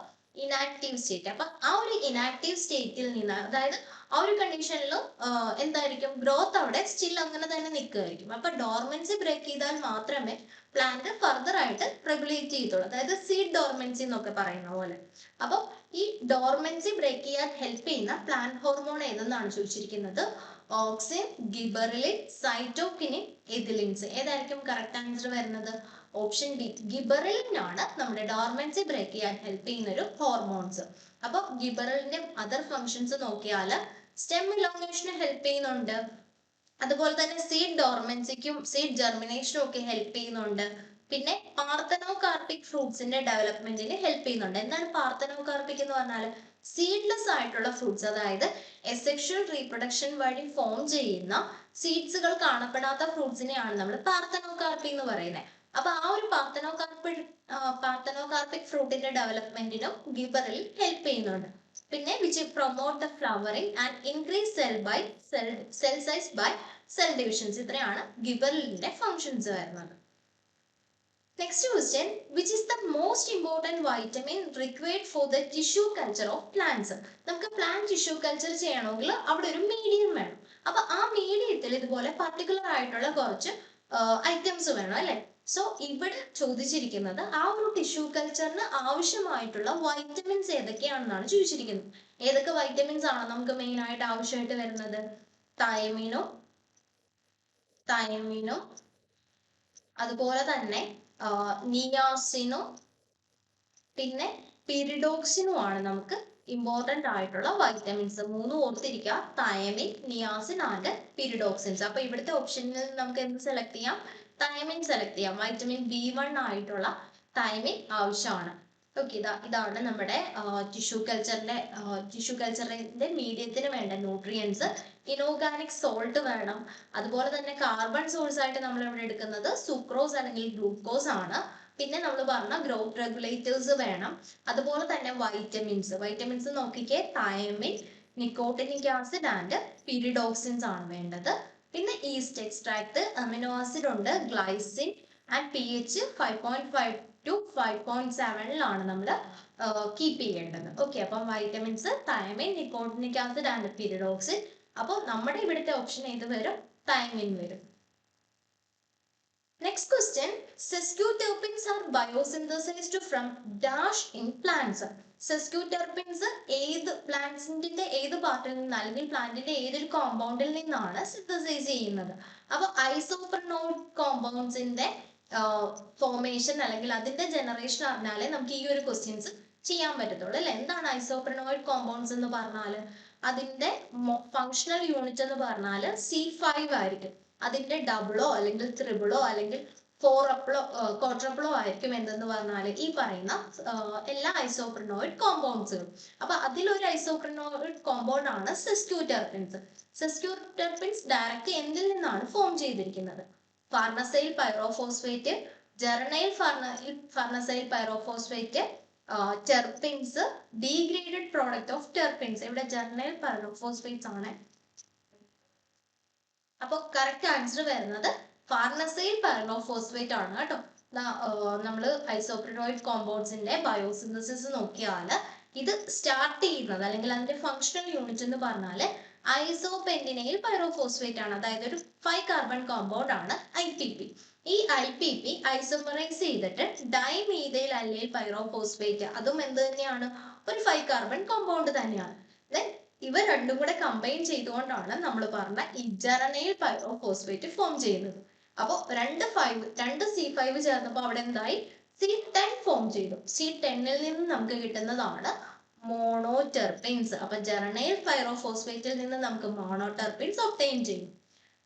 Inactive state. അപ്പൊ ആ ഒരു ഇനാക്റ്റീവ് സ്റ്റേറ്റിൽ നിന്ന്, അതായത് ആ ഒരു കണ്ടീഷനിൽ എന്തായിരിക്കും, ഗ്രോത്ത് അവിടെ സ്റ്റിൽ അങ്ങനെ തന്നെ നിൽക്കുകയായിരിക്കും. അപ്പൊ ഡോർമൻസി ബ്രേക്ക് ചെയ്താൽ മാത്രമേ പ്ലാന്റ് ഫർദർ ആയിട്ട് റെഗുലേറ്റ് ചെയ്തോളൂ, അതായത് സീഡ് ഡോർമൻസി എന്നൊക്കെ പറയുന്ന പോലെ. അപ്പൊ ഈ ഡോർമൻസി ബ്രേക്ക് ചെയ്യാൻ ഹെൽപ്പ് ചെയ്യുന്ന പ്ലാന്റ് ഹോർമോൺ ഏതെന്നാണ് ചോദിച്ചിരിക്കുന്നത്. Auxin, ഗിബറലിൻ, cytokinin, എഥിലിൻസ്. ഏതായിരിക്കും കറക്റ്റ് ആൻസർ വരുന്നത്? ഓപ്ഷൻ ഡി, ഗിബറലിൻ ആണ് നമ്മുടെ ഡോർമൻസി ബ്രേക്ക് ചെയ്യാൻ ഹെൽപ്പ് ചെയ്യുന്ന ഒരു ഹോർമോൺസ്. അപ്പൊ ഗിബറലിന്റെ അതർ ഫങ്ഷൻസ് നോക്കിയാൽ സ്റ്റെം ഇലോങ്ങേഷന് ഹെൽപ്പ് ചെയ്യുന്നുണ്ട്, അതുപോലെ തന്നെ സീഡ് ഡോർമൻസിക്കും സീഡ് ജെർമിനേഷനും ഒക്കെ ഹെൽപ്പ് ചെയ്യുന്നുണ്ട്. പിന്നെ പാർത്തനോകാർപ്പിക് ഫ്രൂട്ട്സിന്റെ ഡെവലപ്മെന്റിന് ഹെൽപ്പ് ചെയ്യുന്നുണ്ട്. എന്താണ് പാർത്തനോകാർപ്പിക് എന്ന് പറഞ്ഞാൽ? സീഡ്ലെസ് ആയിട്ടുള്ള ഫ്രൂട്ട്സ്, അതായത് എസെക്ഷൽ റീപ്രൊഡക്ഷൻ വഴി ഫോം ചെയ്യുന്ന സീഡ്സുകൾ കാണപ്പെടാത്ത ഫ്രൂട്ട്സിനെയാണ് നമ്മൾ പാർത്തനോകാർപ്പി എന്ന് പറയുന്നത്. അപ്പൊ ആ ഒരു പാർത്തനോകാർപ്പിക് ഫ്രൂട്ടിന്റെ ഡെവലപ്മെന്റിനും ഗിബറിൽ ഹെൽപ്പ് ചെയ്യുന്നുണ്ട്. പിന്നെ which promote the flowering and increase cell size by cell divisions. ഇത്രയാണ് ഗിബറിലിന്റെ ഫങ്ഷൻസ് വരുന്നത്. Next question, which is the most important vitamin required for the tissue culture of plants. നമുക്ക് പ്ലാന്റ് ടിഷ്യൂ കൾച്ചർ ചെയ്യണമെങ്കിൽ അവിടെ ഒരു മീഡിയം വേണം. അപ്പൊ ആ മീഡിയത്തിൽ ഇതുപോലെ പർട്ടിക്കുലർ ആയിട്ടുള്ള കുറച്ച് ഐറ്റംസ് വേണം അല്ലെ. സോ ഇവിടെ ചോദിച്ചിരിക്കുന്നത് ആ ഒരു ടിഷ്യൂ കൾച്ചറിന് ആവശ്യമായിട്ടുള്ള വൈറ്റമിൻസ് ഏതൊക്കെയാണെന്നാണ് ചോദിച്ചിരിക്കുന്നത്. ഏതൊക്കെ വൈറ്റമിൻസ് ആണ് നമുക്ക് മെയിൻ ആയിട്ട് ആവശ്യമായിട്ട് വരുന്നത്? തൈമിനും അതുപോലെ തന്നെ നിയാസിനും പിന്നെ പിരിഡോക്സിനും ആണ് നമുക്ക് ഇമ്പോർട്ടന്റ് ആയിട്ടുള്ള വൈറ്റമിൻസ്. മൂന്ന് ഓർത്തിരിക്കുക, തൈമിൻ, നിയാസിൻ ആൻഡ് പിരിഡോക്സിൻസ്. അപ്പൊ ഇവിടുത്തെ ഓപ്ഷനിൽ നമുക്ക് എന്ത് സെലക്ട് ചെയ്യാം? തൈമിൻ സെലക്ട് ചെയ്യാം. വൈറ്റമിൻ B1 ആയിട്ടുള്ള തൈമിൻ ആവശ്യമാണ്. ഓക്കെ, ഇതാണ് നമ്മുടെ ടിഷ്യൂ കൾച്ചറിന്റെ മീഡിയത്തിന് വേണ്ട ന്യൂട്രിയൻസ്. ഇനോർഗാനിക് സോൾട്ട് വേണം. അതുപോലെ തന്നെ കാർബൺ സോഴ്സ് ആയിട്ട് നമ്മൾ ഇവിടെ എടുക്കുന്നത് സുക്രോസ് അല്ലെങ്കിൽ ഗ്ലൂക്കോസ് ആണ്. പിന്നെ നമ്മൾ പറഞ്ഞ ഗ്രോത്ത് റെഗുലേറ്റേഴ്സ് വേണം. അതുപോലെ തന്നെ വൈറ്റമിൻസ് നോക്കിക്കേ, thiamine, nicotinic acid and pyridoxines ആണ് വേണ്ടത്. പിന്നെ ഈസ്റ്റ് എക്സ്ട്രാക്ട്, അമിനോ ആസിഡ് ഉണ്ട്, ഗ്ലൈസിൻ ആൻഡ് pH 5.5 to 5.7 നമ്മൾ കീപ്പ് ചെയ്യേണ്ടത്. ഓക്കെ, അപ്പം vitamins, thiamine, nicotinic acid and pyridoxine. അപ്പോൾ നമ്മുടെ ഇവിടുത്തെ ഓപ്ഷൻ ഏത് വരും? തൈമിൻ വരും. Next question, sesquiterpenes are biosynthesized from dash in plants. Sesquiterpenes ഏത് പ്ലാന്റ്സിന്റെ ഏത് പാർട്ടിൽ നിന്ന് അല്ലെങ്കിൽ പ്ലാന്റിന്റെ ഏതൊരു കോമ്പൗണ്ടിൽ നിന്നാണ് സിന്തസൈസ് ചെയ്യുന്നത്? അപ്പൊ ഐസോപ്രണോയിഡ് കോമ്പൗണ്ട്സിന്റെ ഫോർമേഷൻ അല്ലെങ്കിൽ അതിന്റെ ജനറേഷൻ അറിഞ്ഞാലേ നമുക്ക് ഈ ഒരു ക്വസ്റ്റ്യൻസ് ചെയ്യാൻ പറ്റത്തുള്ളൂ അല്ലെ. എന്താണ് ഐസോപ്രണോയിഡ് കോമ്പൗണ്ട്സ് എന്ന് പറഞ്ഞാൽ? അതിന്റെ ഫങ്ഷണൽ യൂണിറ്റ് എന്ന് പറഞ്ഞാൽ C5 ആയിരിക്കും. അതിന്റെ ഡബിളോ അല്ലെങ്കിൽ ത്രിബിളോ അല്ലെങ്കിൽ ക്വാഡ്രപ്പിളോ ആയിരിക്കും എന്തെന്ന് പറഞ്ഞാൽ ഈ പറയുന്ന എല്ലാ ഐസോപ്രണോയിഡ് കോമ്പൗണ്ട്സുകളും. അപ്പൊ അതിലൊരു ഐസോപ്രണോയിഡ് കോമ്പൗണ്ട് ആണ് സെസ്ക്യൂറ്റെർപിൻസ്. സെസ്ക്യൂറ്റെർപിൻസ് ഡയറക്റ്റ് എന്തിൽ നിന്നാണ് ഫോം ചെയ്തിരിക്കുന്നത്? Farnesyl pyrophosphate, geranyl farnesyl pyrophosphate, terpenes, degraded product of terpenes. ഇവിടെ ജെറനൈൽ പൈറോഫോസ്ഫേറ്റ്സ് ആണ്. അപ്പൊ കറക്റ്റ് ആൻസർ വരുന്നത് ഫാർനസൈൽ പൈറോഫോസ്ഫേറ്റ് ആണ് കേട്ടോ. നമ്മൾ ഐസോപ്രണോയിഡ് കോമ്പൗണ്ട്സിന്റെ ബയോസിന്തസിസ് നോക്കിയാൽ ഇത് സ്റ്റാർട്ട് ചെയ്യുന്നത് അല്ലെങ്കിൽ അതിന്റെ ഫങ്ഷണൽ യൂണിറ്റ് എന്ന് പറഞ്ഞാൽ ഐസോപെന്റിനൈൽ പൈറോഫോസ്ഫേറ്റ് ആണ്. അതായത് ഒരു 5 കാർബൺ കോമ്പൗണ്ട് ആണ് IPP. ഈ IPP ഐസോമറൈസ് ചെയ്തിട്ട് ഡൈമീഥൈൽ അല്ലൈൽ പൈറോഫോസ്ഫേറ്റ്, അതും എന്ത് തന്നെയാണ്? ഒരു 5 കാർബൺ കോമ്പൗണ്ട് തന്നെയാണ്. ദെൻ ഇവ രണ്ടും കൂടെ കമ്പൈൻ ചെയ്തുകൊണ്ടാണ് നമ്മൾ പറഞ്ഞ ഈ ജെറനൈൽ പൈറോഫോസ്ഫേറ്റ് ഫോം ചെയ്യുന്നത്. അപ്പോൾ രണ്ട് C5 ചേർന്നപ്പോൾ അവിടെ എന്തായി? C10 ഫോം ചെയ്തു. C10ൽ നിന്ന് നമുക്ക് കിട്ടുന്നതാണ് മോണോടെർപിൻസ്. അപ്പൊ ജെറനൈൽ പൈറോഫോസ്ഫേറ്റിൽ നിന്ന് നമുക്ക് മോണോടെർപിൻസ് ഒബ്റ്റെയിൻ ചെയ്യും.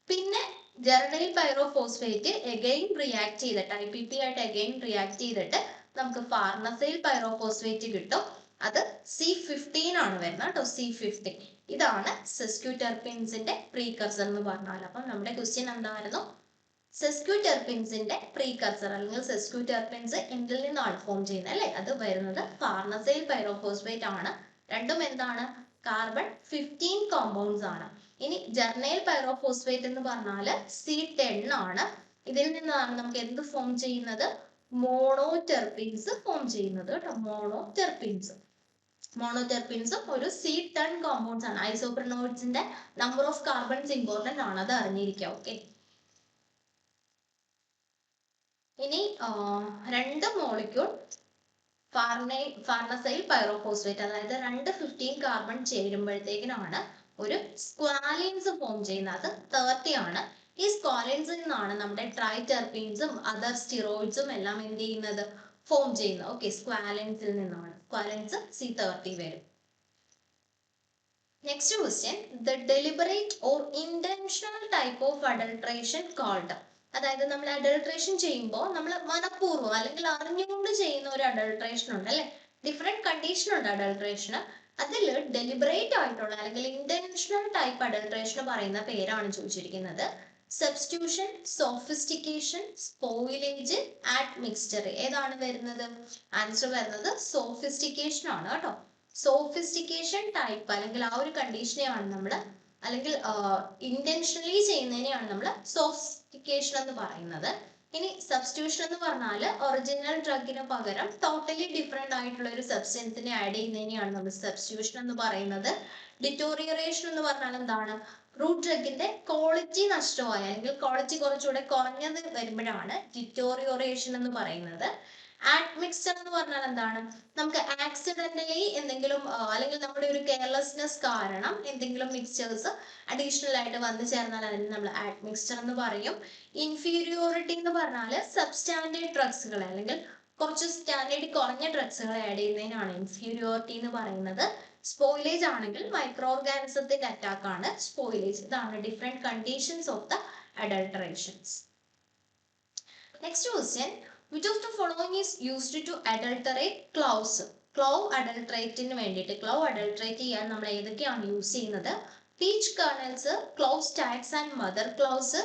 പിന്നെ ജെറനൈൽ പൈറോഫോസ്ഫേറ്റ് എഗെയിൻ റിയാക്ട് ചെയ്തിട്ട് IPP ആയിട്ട് എഗെയിൻ റിയാക്ട് ചെയ്തിട്ട് നമുക്ക് ഫാർനസൈൽ പൈറോഫോസ്ഫേറ്റ് കിട്ടും. അത് C15 ആണ് വരുന്നത് കേട്ടോ. C15 ഇതാണ് സെസ്ക്യൂറ്റെർപിൻസിന്റെ പ്രീകർസർ എന്ന് പറഞ്ഞാൽ. അപ്പം നമ്മുടെ ക്വസ്റ്റ്യൻ എന്തായിരുന്നു? സെസ്ക്യൂറ്റെർപിൻസിന്റെ പ്രീകർസർ അല്ലെങ്കിൽ സെസ്ക്യൂറ്റെർപിൻസ് എന്തിൽ നിന്നാണ് ഫോം ചെയ്യുന്നത് അല്ലെ? അത് വരുന്നത് ഫാർനസൈൽ പൈറോഫോസ്ഫേറ്റ് ആണ്. രണ്ടും എന്താണ്? കാർബൺ 15 കോമ്പൗണ്ട്സ് ആണ്. ഇനി ജെറനൈൽ പൈറോഫോസ്ഫേറ്റ് എന്ന് പറഞ്ഞാൽ C10 ആണ്. ഇതിൽ നിന്നാണ് നമുക്ക് എന്ത് ഫോം ചെയ്യുന്നത്? മോണോടെർപിൻസ് ഫോം ചെയ്യുന്നത് കേട്ടോ. മോണോടെർപിൻസും ഒരു C10 കോമ്പൗണ്ട്സ് ആണ്. ഐസോപ്രണോയിഡ്സിന്റെ നമ്പർ ഓഫ് കാർബൺസ് ഇമ്പോർട്ടന്റ് ആണ്, അത് അറിഞ്ഞിരിക്കുക. ഓക്കെ, ഇനി രണ്ട് മോളിക്യൂൾ ഫാർനസൈൽ പൈറോഫോസ്ഫേറ്റ്, അതായത് 15 കാർബൺ ചേരുമ്പോഴത്തേക്കിനാണ് ഒരു സ്ക്വാലിൻസ് ഫോം ചെയ്യുന്നത്. അത് 30 ആണ്. ഈ സ്ക്വാലിൻസിൽ നിന്നാണ് നമ്മുടെ ട്രൈടെർപീൻസും അതർ സ്റ്റിറോയിഡ്സും എല്ലാം എന്ത് ചെയ്യുന്നത്? ഫോം ചെയ്യുന്നത്. ഓക്കെ, സ്ക്വാലിൻസിൽ നിന്നാണ്. സ്ക്വാലിൻസ് C30 വരും. Next question, the deliberate or intentional type of adulteration called. അതായത് നമ്മൾ അഡൾട്രേഷൻ ചെയ്യുമ്പോൾ നമ്മൾ മനഃപൂർവ്വം അല്ലെങ്കിൽ അറിഞ്ഞുകൊണ്ട് ചെയ്യുന്ന ഒരു അഡൾട്രേഷൻ ഉണ്ട് അല്ലെ. ഡിഫറെന്റ് കണ്ടീഷൻ ഉണ്ട് അഡൾട്രേഷന്. അതിൽ ഡെലിബറേറ്റ് ആയിട്ടുള്ള അല്ലെങ്കിൽ ഇന്റൻഷണൽ ടൈപ്പ് അഡൾട്രേഷൻ പറയുന്ന പേരാണ് ചോദിച്ചിരിക്കുന്നത്. Substitution, sophistication, spoilage, admixture. ഏതാണ് വരുന്നത്? ആൻസർ വരുന്നത് സോഫിസ്റ്റിക്കേഷൻ ആണ് കേട്ടോ. സോഫിസ്റ്റിക്കേഷൻ ടൈപ്പ് അല്ലെങ്കിൽ ആ ഒരു കണ്ടീഷനെയാണ് നമ്മൾ, അല്ലെങ്കിൽ ഇന്റൻഷനലി ചെയ്യുന്നതിനെയാണ് നമ്മൾ സോഫിസ്റ്റിക്കേഷൻ എന്ന് പറയുന്നത്. ഇനി സബ്സ്റ്റിറ്റ്യൂഷൻ എന്ന് പറഞ്ഞാൽ ഒറിജിനൽ ഡ്രഗിന് പകരം ടോട്ടലി ഡിഫറെന്റ് ആയിട്ടുള്ള ഒരു സബ്സ്റ്റൻസിനെ ആഡ് ചെയ്യുന്നതിനെയാണ് നമ്മൾ സബ്സ്റ്റിറ്റ്യൂഷൻ എന്ന് പറയുന്നത്. ഡിറ്റോറിയറേഷൻ എന്ന് പറഞ്ഞാൽ എന്താണ്? റൂട്ട് ഡ്രഗിന്റെ ക്വാളിറ്റി നഷ്ടമായ അല്ലെങ്കിൽ ക്വാളിറ്റി കുറച്ചുകൂടെ കുറഞ്ഞത് വരുമ്പോഴാണ് ഡിറ്റോറിയറേഷൻ എന്ന് പറയുന്നത്. ആഡ്മിക്സ്ചർ എന്ന് പറഞ്ഞാൽ എന്താണ്? നമുക്ക് ആക്സിഡന്റലി എന്തെങ്കിലും അല്ലെങ്കിൽ നമ്മുടെ ഒരു കെയർലെസ്നെസ് കാരണം എന്തെങ്കിലും മിക്സ്ചേഴ്സ് അഡീഷണൽ ആയിട്ട് വന്നു ചേർന്നാൽ അതിന് നമ്മൾ ആഡ്മിക്സ്ചർ എന്ന് പറയും. ഇൻഫീരിയോറിറ്റി എന്ന് പറഞ്ഞാൽ സബ്സ്റ്റാൻഡേർഡ് ഡ്രഗ്സുകൾ അല്ലെങ്കിൽ കുറച്ച് സ്റ്റാൻഡേർഡ് കുറഞ്ഞ ഡ്രഗ്സുകൾ ആഡ് ചെയ്യുന്നതിനാണ് ഇൻഫീരിയോറിറ്റി എന്ന് പറയുന്നത്. സ്പോയിലേജ് ആണെങ്കിൽ മൈക്രോ ഓർഗാനിസത്തിന്റെ അറ്റാക്ക് ആണ് സ്പോയിലേജ്. ഇതാണ് different conditions of the adulterations. Next question, which of the following is used to adulterate cloves? Clove അഡൾട്രേറ്റിന് വേണ്ടിയിട്ട്, ക്ലോവ് അഡൾട്രേറ്റ് ചെയ്യാൻ നമ്മൾ ഏതൊക്കെയാണ് യൂസ് ചെയ്യുന്നത്? Peach kernels, clove stalks and mother cloves,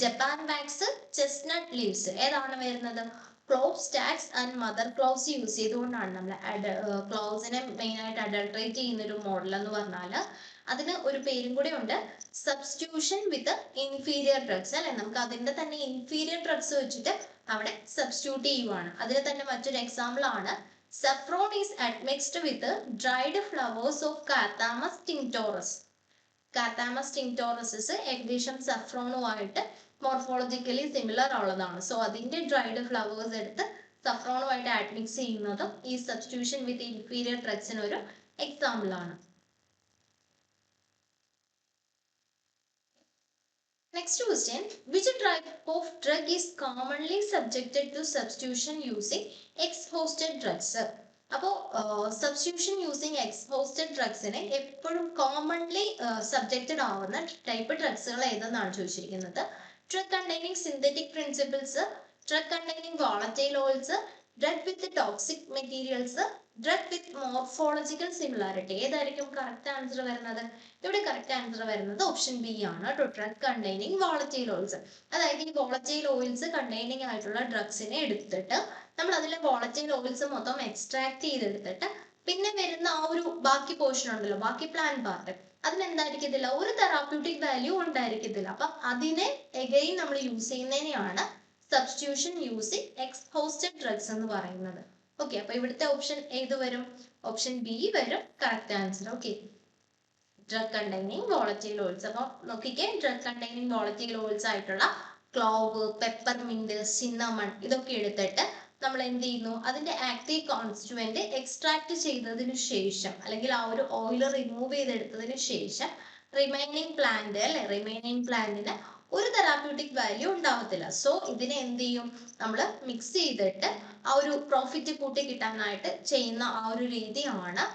Japan wax, chestnut leaves. ഏതാണ് വരുന്നത്? Clove stalks and mother cloves use ചെയ്തുകൊണ്ടാണ് നമ്മൾ ക്ലോവ്സിനെ മെയിൻ ആയിട്ട് അഡൾട്രേറ്റ് ചെയ്യുന്ന ഒരു മോഡൽ എന്ന് പറഞ്ഞാൽ. അതിന് ഒരു പേരും കൂടി ഉണ്ട്, സബ്സ്റ്റിറ്റ്യൂഷൻ വിത്ത് ഇൻഫീരിയർ ഡ്രഗ്സ് അല്ലെ. നമുക്ക് അതിന്റെ തന്നെ ഇൻഫീരിയർ ഡ്രഗ്സ് വെച്ചിട്ട് അവിടെ സബ്സ്റ്റിറ്റ്യൂട്ട് ചെയ്യുവാണ്. അതിൽ തന്നെ മറ്റൊരു എക്സാമ്പിൾ ആണ് saffron is admixed with dried flowers of Cathamas tinctorius. Cathamas tinctorius ഏകദേശം സഫ്രോണുമായിട്ട് മോർഫോളജിക്കലി സിമിലർ ഉള്ളതാണ്. സോ അതിന്റെ ഡ്രൈഡ് ഫ്ലവേഴ്സ് എടുത്ത് സഫ്രോണുമായിട്ട് അഡ്മിക്സ് ചെയ്യുന്നതും ഈ സബ്സ്റ്റിറ്റ്യൂഷൻ വിത്ത് ഇൻഫീരിയർ ഡ്രഗ്സിന് ഒരു എക്സാമ്പിൾ ആണ്. Next question, which type of drug is commonly subjected to substitution using ex-hosted drugs? അപ്പോൾ സബ്സ്റ്റിറ്റ്യൂഷൻ യൂസിങ് എക്സ്-ഹോസ്റ്റഡ് ഡ്രഗ്സിനെ എപ്പോഴും കോമൺലി സബ്ജക്റ്റഡ് ആവുന്ന ടൈപ്പ് ഡ്രഗ്സുകൾ ഏതെന്നാണ് ചോദിച്ചിരിക്കുന്നത്. Drug containing synthetic principles, drug containing volatile oils, drug with toxic materials, drug with morphological similarity. ഏതായിരിക്കും കറക്റ്റ് ആൻസർ വരുന്നത്? ഇവിടെ കറക്റ്റ് ആൻസർ വരുന്നത് ഓപ്ഷൻ ബി ആണ് കേട്ടോ, ഡ്രഗ് കണ്ടെയ്നിങ് വോളറ്റൈൽ ഓയിൽസ്. അതായത് ഈ വോളറ്റൈൽ ഓയിൽസ് കണ്ടെയ്നിങ് ആയിട്ടുള്ള ഡ്രഗ്സിനെ എടുത്തിട്ട് നമ്മൾ അതിലെ വോളറ്റൈൽ ഓയിൽസ് മൊത്തം എക്സ്ട്രാക്ട് ചെയ്തെടുത്തിട്ട് പിന്നെ വരുന്ന ആ ഒരു ബാക്കി പോർഷൻ ഉണ്ടല്ലോ, ബാക്കി പ്ലാന്റ് പാർട്ട്, അതിനെന്തായിരിക്കത്തില്ല, ഒരു തെറാപ്യൂട്ടിക് വാല്യൂ ഉണ്ടായിരിക്കത്തില്ല. അപ്പൊ അതിനെ എഗെയിൻ നമ്മൾ യൂസ് ചെയ്യുന്നതിനെയാണ് സബ്സ്റ്റിറ്റ്യൂഷൻ യൂസിങ് എക്സ്-ഹോസ്റ്റഡ് ഡ്രഗ്സ് എന്ന് പറയുന്നത്. ഓക്കെ, അപ്പൊ ഇവിടുത്തെ ഓപ്ഷൻ ഏത് വരും? ഓപ്ഷൻ ബി വരും correct answer. Okay, drug containing volatile oils. അപ്പൊ നോക്കിക്കേ, ഡ്രഗ് കണ്ടെയ്നിങ് വോളറ്റൈൽ ഓയിൽസ് ആയിട്ടുള്ള ക്ലോവ്, പെപ്പർമിന്റ്, സിന്നമൺ ഇതൊക്കെ എടുത്തിട്ട് നമ്മൾ എന്ത് ചെയ്യുന്നു, അതിന്റെ ആക്റ്റീവ് കോൺസ്റ്റുവന്റ് എക്സ്ട്രാക്ട് ചെയ്തതിനു ശേഷം അല്ലെങ്കിൽ ആ ഒരു ഓയിൽ റിമൂവ് ചെയ്തെടുത്തതിന് ശേഷം റിമൈനിങ് പ്ലാന്റ് അല്ലെ, റിമൈനിങ് പ്ലാന്റിന് ഒരു തെറാപ്യൂട്ടിക് വാല്യൂ ഉണ്ടാവത്തില്ല. സോ ഇതിനെ എന്ത് ചെയ്യും, നമ്മൾ മിക്സ് ചെയ്തിട്ട് ആ ഒരു പ്രോഫിറ്റ് കൂട്ടി കിട്ടാനായിട്ട് ചെയ്യുന്ന ആ ഒരു രീതിയാണ്